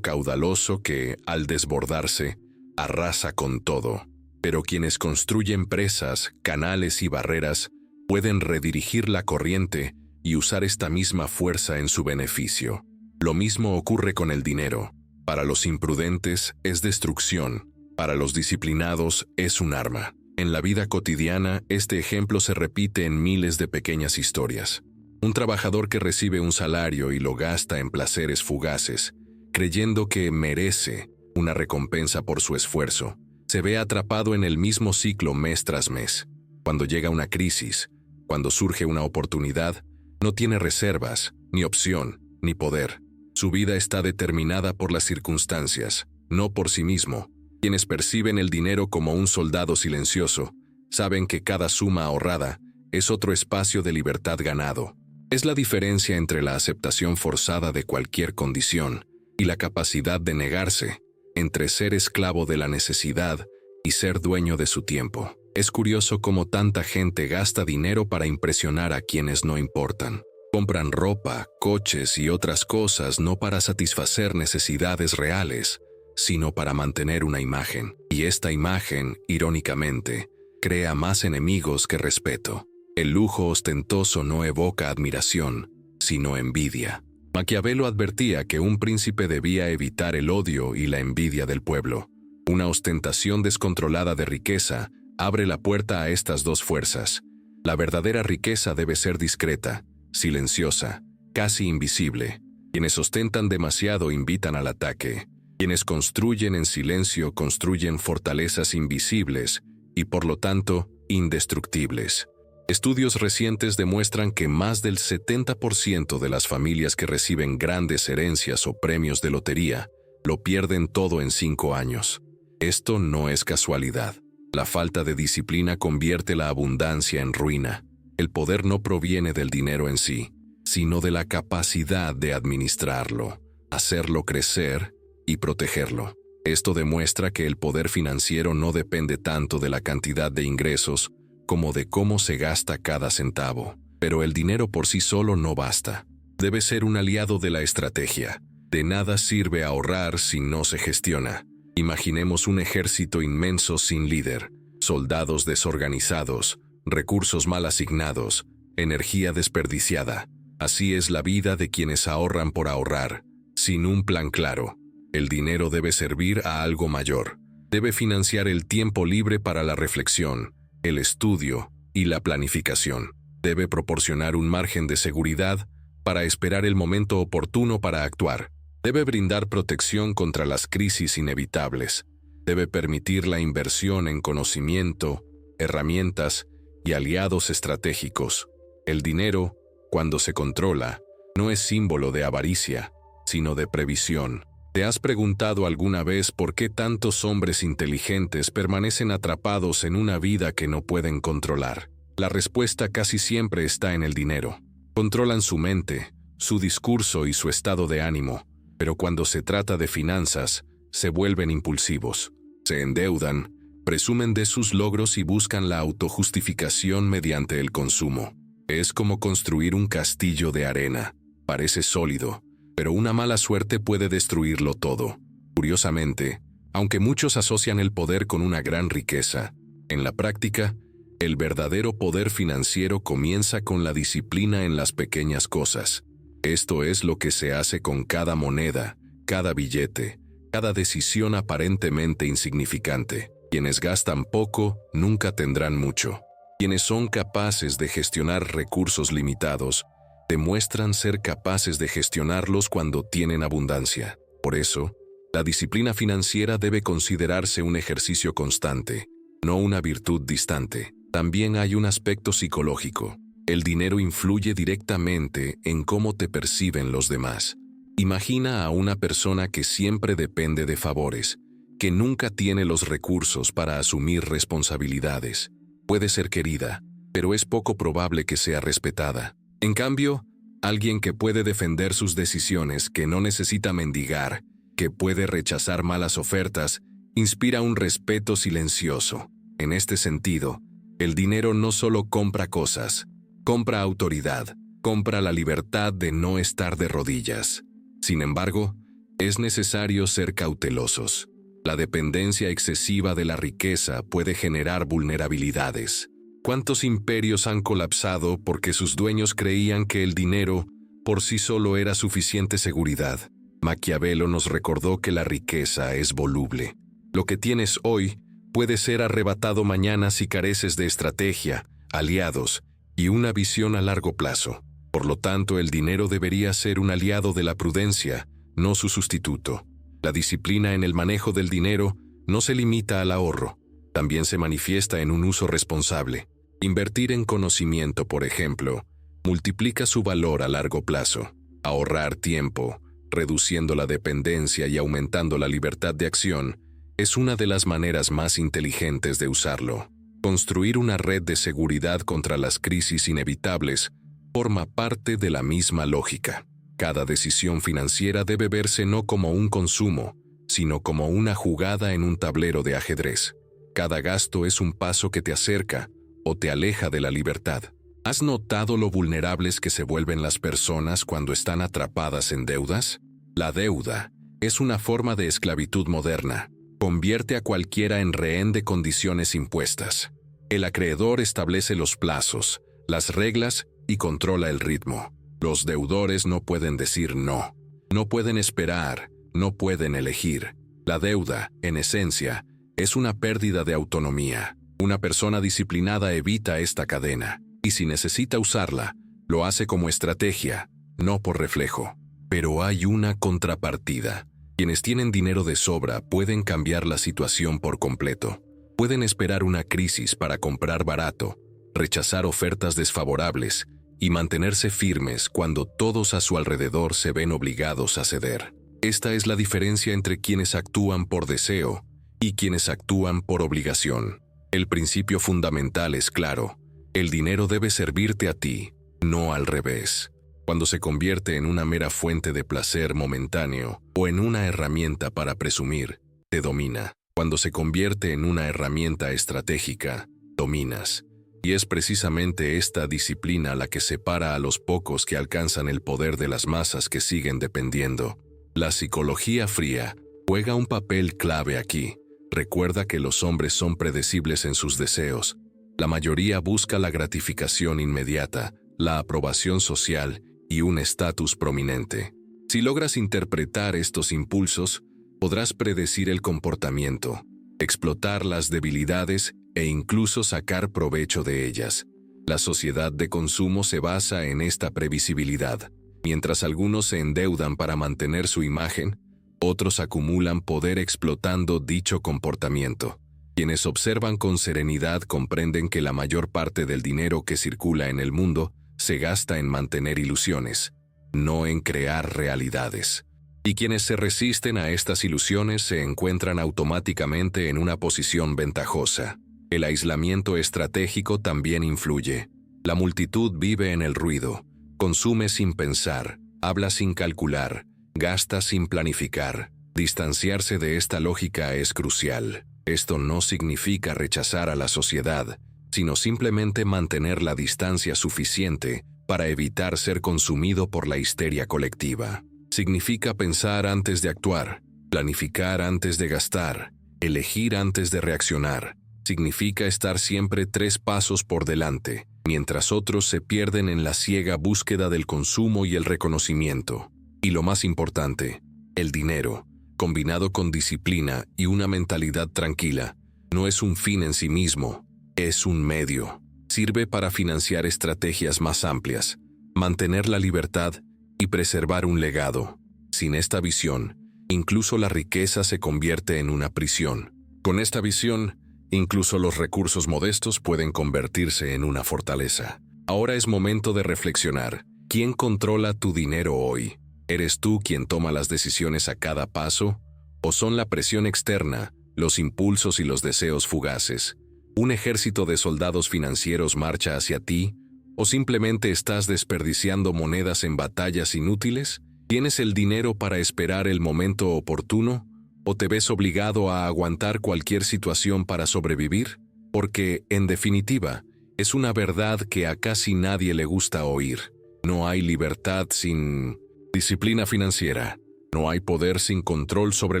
caudaloso que, al desbordarse, arrasa con todo. Pero quienes construyen presas, canales y barreras pueden redirigir la corriente y usar esta misma fuerza en su beneficio. Lo mismo ocurre con el dinero. Para los imprudentes es destrucción, para los disciplinados es un arma. En la vida cotidiana, este ejemplo se repite en miles de pequeñas historias. Un trabajador que recibe un salario y lo gasta en placeres fugaces, creyendo que merece una recompensa por su esfuerzo, se ve atrapado en el mismo ciclo mes tras mes. Cuando llega una crisis, cuando surge una oportunidad, no tiene reservas, ni opción, ni poder. Su vida está determinada por las circunstancias, no por sí mismo. Quienes perciben el dinero como un soldado silencioso, saben que cada suma ahorrada es otro espacio de libertad ganado. Es la diferencia entre la aceptación forzada de cualquier condición y la capacidad de negarse, entre ser esclavo de la necesidad y ser dueño de su tiempo. Es curioso cómo tanta gente gasta dinero para impresionar a quienes no importan. Compran ropa, coches y otras cosas no para satisfacer necesidades reales, sino para mantener una imagen. Y esta imagen, irónicamente, crea más enemigos que respeto. El lujo ostentoso no evoca admiración, sino envidia. Maquiavelo advertía que un príncipe debía evitar el odio y la envidia del pueblo. Una ostentación descontrolada de riqueza abre la puerta a estas dos fuerzas. La verdadera riqueza debe ser discreta, silenciosa, casi invisible. Quienes ostentan demasiado invitan al ataque. Quienes construyen en silencio construyen fortalezas invisibles y, por lo tanto, indestructibles. Estudios recientes demuestran que más del 70% de las familias que reciben grandes herencias o premios de lotería lo pierden todo en 5 años. Esto no es casualidad. La falta de disciplina convierte la abundancia en ruina. El poder no proviene del dinero en sí, sino de la capacidad de administrarlo, hacerlo crecer y protegerlo. Esto demuestra que el poder financiero no depende tanto de la cantidad de ingresos como de cómo se gasta cada centavo. Pero el dinero por sí solo no basta. Debe ser un aliado de la estrategia. De nada sirve ahorrar si no se gestiona. Imaginemos un ejército inmenso sin líder, soldados desorganizados, recursos mal asignados, energía desperdiciada. Así es la vida de quienes ahorran por ahorrar, sin un plan claro. El dinero debe servir a algo mayor. Debe financiar el tiempo libre para la reflexión, el estudio y la planificación. Debe proporcionar un margen de seguridad para esperar el momento oportuno para actuar. Debe brindar protección contra las crisis inevitables. Debe permitir la inversión en conocimiento, herramientas y aliados estratégicos. El dinero, cuando se controla, no es símbolo de avaricia, sino de previsión. ¿Te has preguntado alguna vez por qué tantos hombres inteligentes permanecen atrapados en una vida que no pueden controlar? La respuesta casi siempre está en el dinero. Controlan su mente, su discurso y su estado de ánimo, pero cuando se trata de finanzas, se vuelven impulsivos. Se endeudan, presumen de sus logros y buscan la autojustificación mediante el consumo. Es como construir un castillo de arena. Parece sólido, pero una mala suerte puede destruirlo todo. Curiosamente, aunque muchos asocian el poder con una gran riqueza, en la práctica, el verdadero poder financiero comienza con la disciplina en las pequeñas cosas. Esto es lo que se hace con cada moneda, cada billete, cada decisión aparentemente insignificante. Quienes gastan poco nunca tendrán mucho. Quienes son capaces de gestionar recursos limitados demuestran ser capaces de gestionarlos cuando tienen abundancia. Por eso, la disciplina financiera debe considerarse un ejercicio constante, no una virtud distante. También hay un aspecto psicológico. El dinero influye directamente en cómo te perciben los demás. Imagina a una persona que siempre depende de favores, que nunca tiene los recursos para asumir responsabilidades. Puede ser querida, pero es poco probable que sea respetada. En cambio, alguien que puede defender sus decisiones, que no necesita mendigar, que puede rechazar malas ofertas, inspira un respeto silencioso. En este sentido, el dinero no solo compra cosas, compra autoridad, compra la libertad de no estar de rodillas. Sin embargo, es necesario ser cautelosos. La dependencia excesiva de la riqueza puede generar vulnerabilidades. ¿Cuántos imperios han colapsado porque sus dueños creían que el dinero por sí solo era suficiente seguridad? Maquiavelo nos recordó que la riqueza es voluble. Lo que tienes hoy puede ser arrebatado mañana si careces de estrategia, aliados y una visión a largo plazo. Por lo tanto, el dinero debería ser un aliado de la prudencia, no su sustituto. La disciplina en el manejo del dinero no se limita al ahorro, también se manifiesta en un uso responsable. Invertir en conocimiento, por ejemplo, multiplica su valor a largo plazo. Ahorrar tiempo, reduciendo la dependencia y aumentando la libertad de acción, es una de las maneras más inteligentes de usarlo. Construir una red de seguridad contra las crisis inevitables forma parte de la misma lógica. Cada decisión financiera debe verse no como un consumo, sino como una jugada en un tablero de ajedrez. Cada gasto es un paso que te acerca o te aleja de la libertad. ¿Has notado lo vulnerables que se vuelven las personas cuando están atrapadas en deudas? La deuda es una forma de esclavitud moderna. Convierte a cualquiera en rehén de condiciones impuestas. El acreedor establece los plazos, las reglas y controla el ritmo. Los deudores no pueden decir no. No pueden esperar, no pueden elegir. La deuda, en esencia, es una pérdida de autonomía. Una persona disciplinada evita esta cadena, y si necesita usarla, lo hace como estrategia, no por reflejo. Pero hay una contrapartida. Quienes tienen dinero de sobra pueden cambiar la situación por completo. Pueden esperar una crisis para comprar barato, rechazar ofertas desfavorables y mantenerse firmes cuando todos a su alrededor se ven obligados a ceder. Esta es la diferencia entre quienes actúan por deseo y quienes actúan por obligación. El principio fundamental es claro: el dinero debe servirte a ti, no al revés. Cuando se convierte en una mera fuente de placer momentáneo o en una herramienta para presumir, te domina. Cuando se convierte en una herramienta estratégica, dominas. Y es precisamente esta disciplina la que separa a los pocos que alcanzan el poder de las masas que siguen dependiendo. La psicología fría juega un papel clave aquí. Recuerda que los hombres son predecibles en sus deseos. La mayoría busca la gratificación inmediata, la aprobación social y un estatus prominente. Si logras interpretar estos impulsos, podrás predecir el comportamiento, explotar las debilidades e incluso sacar provecho de ellas. La sociedad de consumo se basa en esta previsibilidad. Mientras algunos se endeudan para mantener su imagen, otros acumulan poder explotando dicho comportamiento. Quienes observan con serenidad comprenden que la mayor parte del dinero que circula en el mundo se gasta en mantener ilusiones, no en crear realidades. Y quienes se resisten a estas ilusiones se encuentran automáticamente en una posición ventajosa. El aislamiento estratégico también influye. La multitud vive en el ruido, consume sin pensar, habla sin calcular, gasta sin planificar. Distanciarse de esta lógica es crucial. Esto no significa rechazar a la sociedad, sino simplemente mantener la distancia suficiente para evitar ser consumido por la histeria colectiva. Significa pensar antes de actuar, planificar antes de gastar, elegir antes de reaccionar. Significa estar siempre 3 pasos por delante, mientras otros se pierden en la ciega búsqueda del consumo y el reconocimiento. Y lo más importante, el dinero, combinado con disciplina y una mentalidad tranquila, no es un fin en sí mismo, es un medio. Sirve para financiar estrategias más amplias, mantener la libertad y preservar un legado. Sin esta visión, incluso la riqueza se convierte en una prisión. Con esta visión, incluso los recursos modestos pueden convertirse en una fortaleza. Ahora es momento de reflexionar. ¿Quién controla tu dinero hoy? ¿Eres tú quien toma las decisiones a cada paso? ¿O son la presión externa, los impulsos y los deseos fugaces? ¿Un ejército de soldados financieros marcha hacia ti? ¿O simplemente estás desperdiciando monedas en batallas inútiles? ¿Tienes el dinero para esperar el momento oportuno? ¿O te ves obligado a aguantar cualquier situación para sobrevivir? Porque, en definitiva, es una verdad que a casi nadie le gusta oír. No hay libertad sin disciplina financiera. No hay poder sin control sobre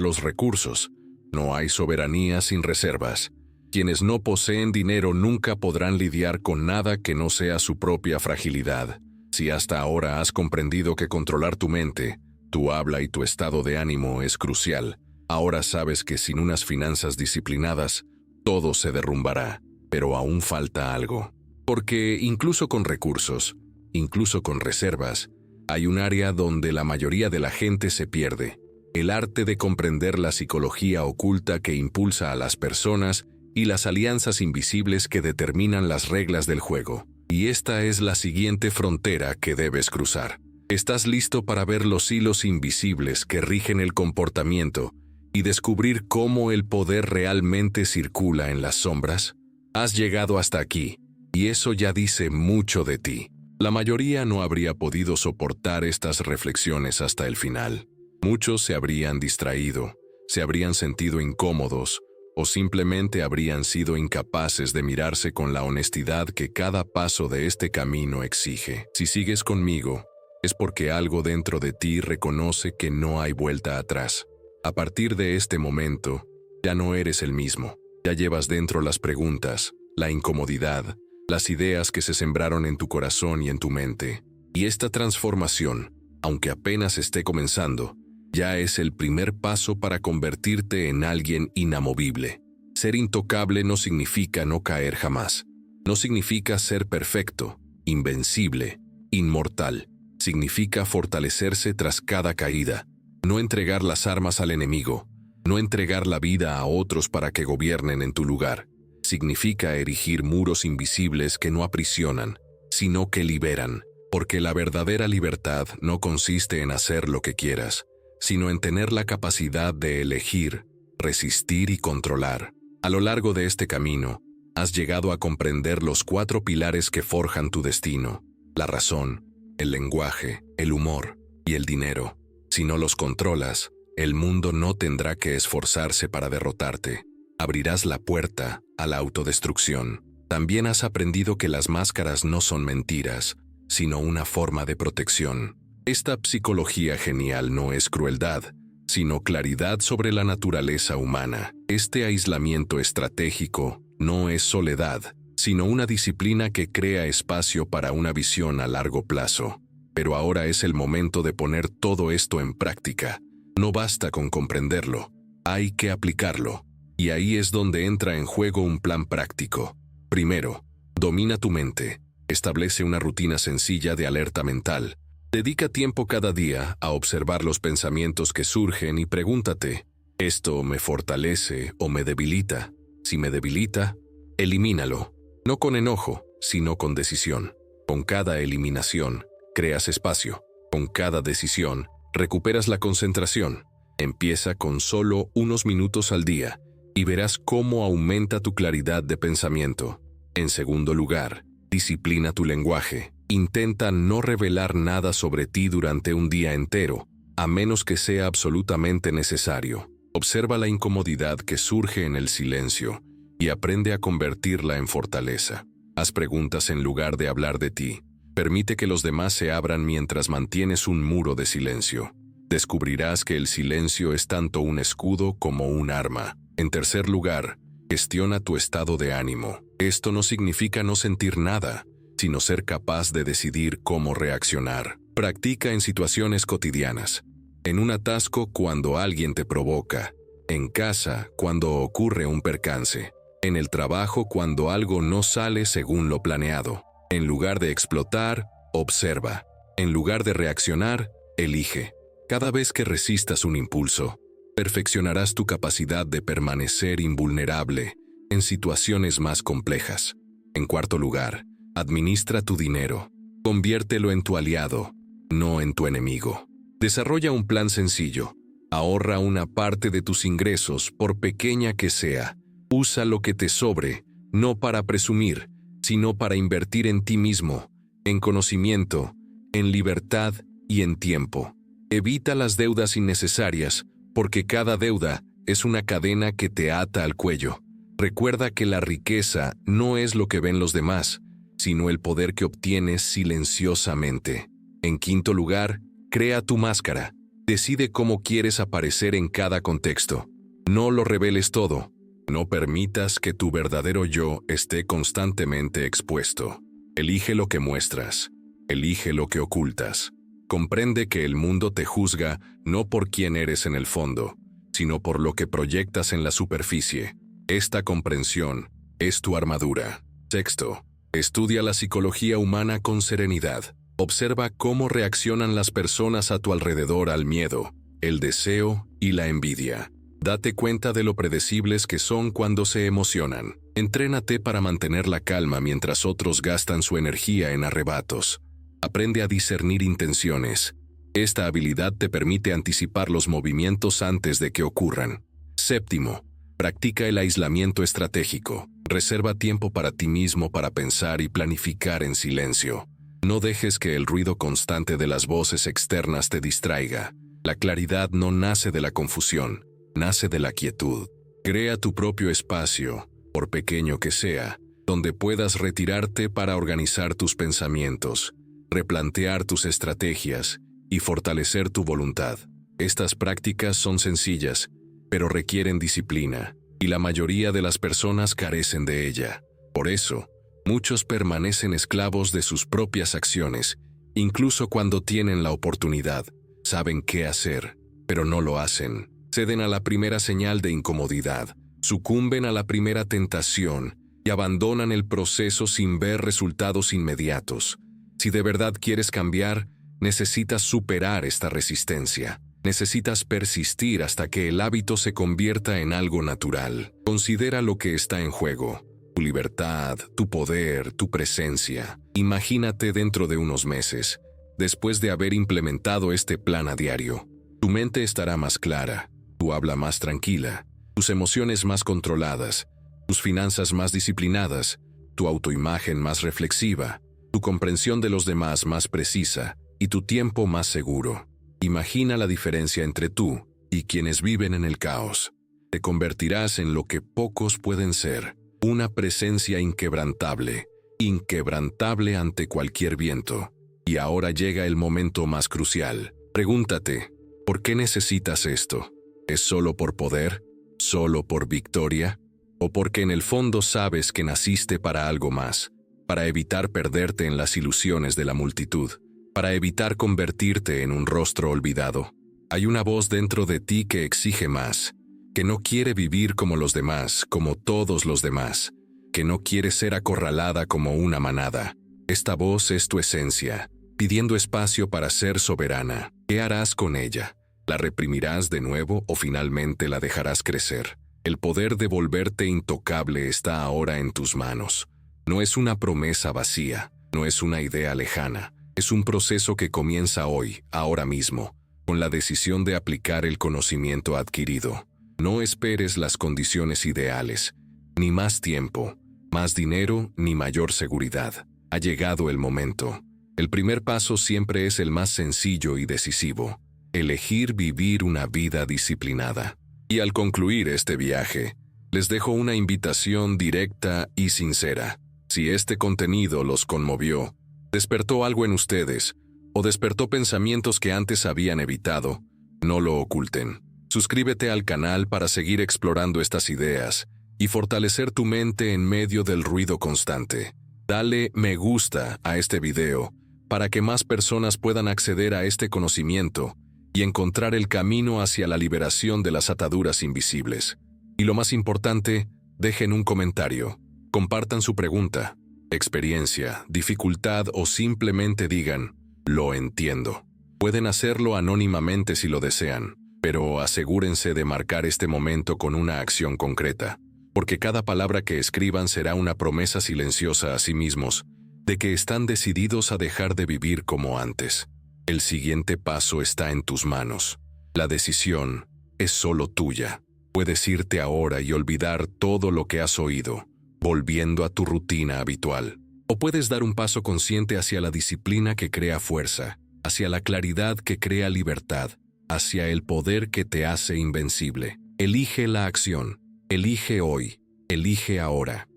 los recursos. No hay soberanía sin reservas. Quienes no poseen dinero nunca podrán lidiar con nada que no sea su propia fragilidad. Si hasta ahora has comprendido que controlar tu mente, tu habla y tu estado de ánimo es crucial, ahora sabes que sin unas finanzas disciplinadas, todo se derrumbará. Pero aún falta algo. Porque incluso con recursos, incluso con reservas, hay un área donde la mayoría de la gente se pierde. El arte de comprender la psicología oculta que impulsa a las personas y las alianzas invisibles que determinan las reglas del juego. Y esta es la siguiente frontera que debes cruzar. ¿Estás listo para ver los hilos invisibles que rigen el comportamiento y descubrir cómo el poder realmente circula en las sombras? Has llegado hasta aquí, y eso ya dice mucho de ti. La mayoría no habría podido soportar estas reflexiones hasta el final. Muchos se habrían distraído, se habrían sentido incómodos, o simplemente habrían sido incapaces de mirarse con la honestidad que cada paso de este camino exige. Si sigues conmigo, es porque algo dentro de ti reconoce que no hay vuelta atrás. A partir de este momento, ya no eres el mismo. Ya llevas dentro las preguntas, la incomodidad, las ideas que se sembraron en tu corazón y en tu mente. Y esta transformación, aunque apenas esté comenzando, ya es el primer paso para convertirte en alguien inamovible. Ser intocable no significa no caer jamás. No significa ser perfecto, invencible, inmortal. Significa fortalecerse tras cada caída. No entregar las armas al enemigo. No entregar la vida a otros para que gobiernen en tu lugar. Significa erigir muros invisibles que no aprisionan, sino que liberan. Porque la verdadera libertad no consiste en hacer lo que quieras, sino en tener la capacidad de elegir, resistir y controlar. A lo largo de este camino, has llegado a comprender los 4 pilares que forjan tu destino: la razón, el lenguaje, el humor y el dinero. Si no los controlas, El mundo no tendrá que esforzarse para derrotarte. Abrirás la puerta a la autodestrucción. También has aprendido que las máscaras no son mentiras, sino una forma de protección. Esta psicología genial no es crueldad, sino claridad sobre la naturaleza humana. Este aislamiento estratégico no es soledad, sino una disciplina que crea espacio para una visión a largo plazo. Pero ahora es el momento de poner todo esto en práctica. No basta con comprenderlo, hay que aplicarlo. Y ahí es donde entra en juego un plan práctico. Primero, domina tu mente. Establece una rutina sencilla de alerta mental. Dedica tiempo cada día a observar los pensamientos que surgen y pregúntate, ¿esto me fortalece o me debilita? Si me debilita, elimínalo. No con enojo, sino con decisión. Con cada eliminación, creas espacio. Con cada decisión, recuperas la concentración. Empieza con solo unos minutos al día y verás cómo aumenta tu claridad de pensamiento. En segundo lugar, disciplina tu lenguaje. Intenta no revelar nada sobre ti durante un día entero, a menos que sea absolutamente necesario. Observa la incomodidad que surge en el silencio y aprende a convertirla en fortaleza. Haz preguntas en lugar de hablar de ti. Permite que los demás se abran mientras mantienes un muro de silencio. Descubrirás que el silencio es tanto un escudo como un arma. En tercer lugar, gestiona tu estado de ánimo. Esto no significa no sentir nada, sino ser capaz de decidir cómo reaccionar. Practica en situaciones cotidianas. En un atasco cuando alguien te provoca. En casa cuando ocurre un percance. En el trabajo cuando algo no sale según lo planeado. En lugar de explotar, observa. En lugar de reaccionar, elige. Cada vez que resistas un impulso, perfeccionarás tu capacidad de permanecer invulnerable en situaciones más complejas. En cuarto lugar, administra tu dinero. Conviértelo en tu aliado, no en tu enemigo. Desarrolla un plan sencillo. Ahorra una parte de tus ingresos, por pequeña que sea. Usa lo que te sobre, no para presumir, sino para invertir en ti mismo, en conocimiento, en libertad y en tiempo. Evita las deudas innecesarias, porque cada deuda es una cadena que te ata al cuello. Recuerda que la riqueza no es lo que ven los demás, sino el poder que obtienes silenciosamente. En quinto lugar, crea tu máscara. Decide cómo quieres aparecer en cada contexto. No lo reveles todo. No permitas que tu verdadero yo esté constantemente expuesto. Elige lo que muestras. Elige lo que ocultas. Comprende que el mundo te juzga no por quién eres en el fondo, sino por lo que proyectas en la superficie. Esta comprensión es tu armadura. Sexto, estudia la psicología humana con serenidad. Observa cómo reaccionan las personas a tu alrededor al miedo, el deseo y la envidia. Date cuenta de lo predecibles que son cuando se emocionan. Entrénate para mantener la calma mientras otros gastan su energía en arrebatos. Aprende a discernir intenciones. Esta habilidad te permite anticipar los movimientos antes de que ocurran. Séptimo, practica el aislamiento estratégico. Reserva tiempo para ti mismo para pensar y planificar en silencio. No dejes que el ruido constante de las voces externas te distraiga. La claridad no nace de la confusión, nace de la quietud. Crea tu propio espacio, por pequeño que sea, donde puedas retirarte para organizar tus pensamientos, replantear tus estrategias y fortalecer tu voluntad. Estas prácticas son sencillas, pero requieren disciplina, y la mayoría de las personas carecen de ella. Por eso, muchos permanecen esclavos de sus propias acciones, incluso cuando tienen la oportunidad. Saben qué hacer, pero no lo hacen. Ceden a la primera señal de incomodidad, sucumben a la primera tentación y abandonan el proceso sin ver resultados inmediatos. Si de verdad quieres cambiar, necesitas superar esta resistencia. Necesitas persistir hasta que el hábito se convierta en algo natural. Considera lo que está en juego. Tu libertad, tu poder, tu presencia. Imagínate dentro de unos meses, después de haber implementado este plan a diario. Tu mente estará más clara, tu habla más tranquila, tus emociones más controladas, tus finanzas más disciplinadas, tu autoimagen más reflexiva, tu comprensión de los demás más precisa y tu tiempo más seguro. Imagina la diferencia entre tú y quienes viven en el caos. Te convertirás en lo que pocos pueden ser, una presencia inquebrantable, inquebrantable ante cualquier viento. Y ahora llega el momento más crucial. Pregúntate, ¿por qué necesitas esto? ¿Es solo por poder? ¿Solo por victoria? ¿O porque en el fondo sabes que naciste para algo más? Para evitar perderte en las ilusiones de la multitud, para evitar convertirte en un rostro olvidado. Hay una voz dentro de ti que exige más, que no quiere vivir como los demás, como todos los demás, que no quiere ser acorralada como una manada. Esta voz es tu esencia, pidiendo espacio para ser soberana. ¿Qué harás con ella? ¿La reprimirás de nuevo o finalmente la dejarás crecer? El poder de volverte intocable está ahora en tus manos. No es una promesa vacía, no es una idea lejana, es un proceso que comienza hoy, ahora mismo, con la decisión de aplicar el conocimiento adquirido. No esperes las condiciones ideales, ni más tiempo, más dinero, ni mayor seguridad. Ha llegado el momento. El primer paso siempre es el más sencillo y decisivo: elegir vivir una vida disciplinada. Y al concluir este viaje, les dejo una invitación directa y sincera. Si este contenido los conmovió, despertó algo en ustedes, o despertó pensamientos que antes habían evitado, no lo oculten. Suscríbete al canal para seguir explorando estas ideas y fortalecer tu mente en medio del ruido constante. Dale me gusta a este video para que más personas puedan acceder a este conocimiento y encontrar el camino hacia la liberación de las ataduras invisibles. Y lo más importante, dejen un comentario, compartan su pregunta, experiencia, dificultad o simplemente digan, lo entiendo. Pueden hacerlo anónimamente si lo desean, pero asegúrense de marcar este momento con una acción concreta, porque cada palabra que escriban será una promesa silenciosa a sí mismos de que están decididos a dejar de vivir como antes. El siguiente paso está en tus manos. La decisión es solo tuya. Puedes irte ahora y olvidar todo lo que has oído, volviendo a tu rutina habitual. O puedes dar un paso consciente hacia la disciplina que crea fuerza, hacia la claridad que crea libertad, hacia el poder que te hace invencible. Elige la acción. Elige hoy. Elige ahora.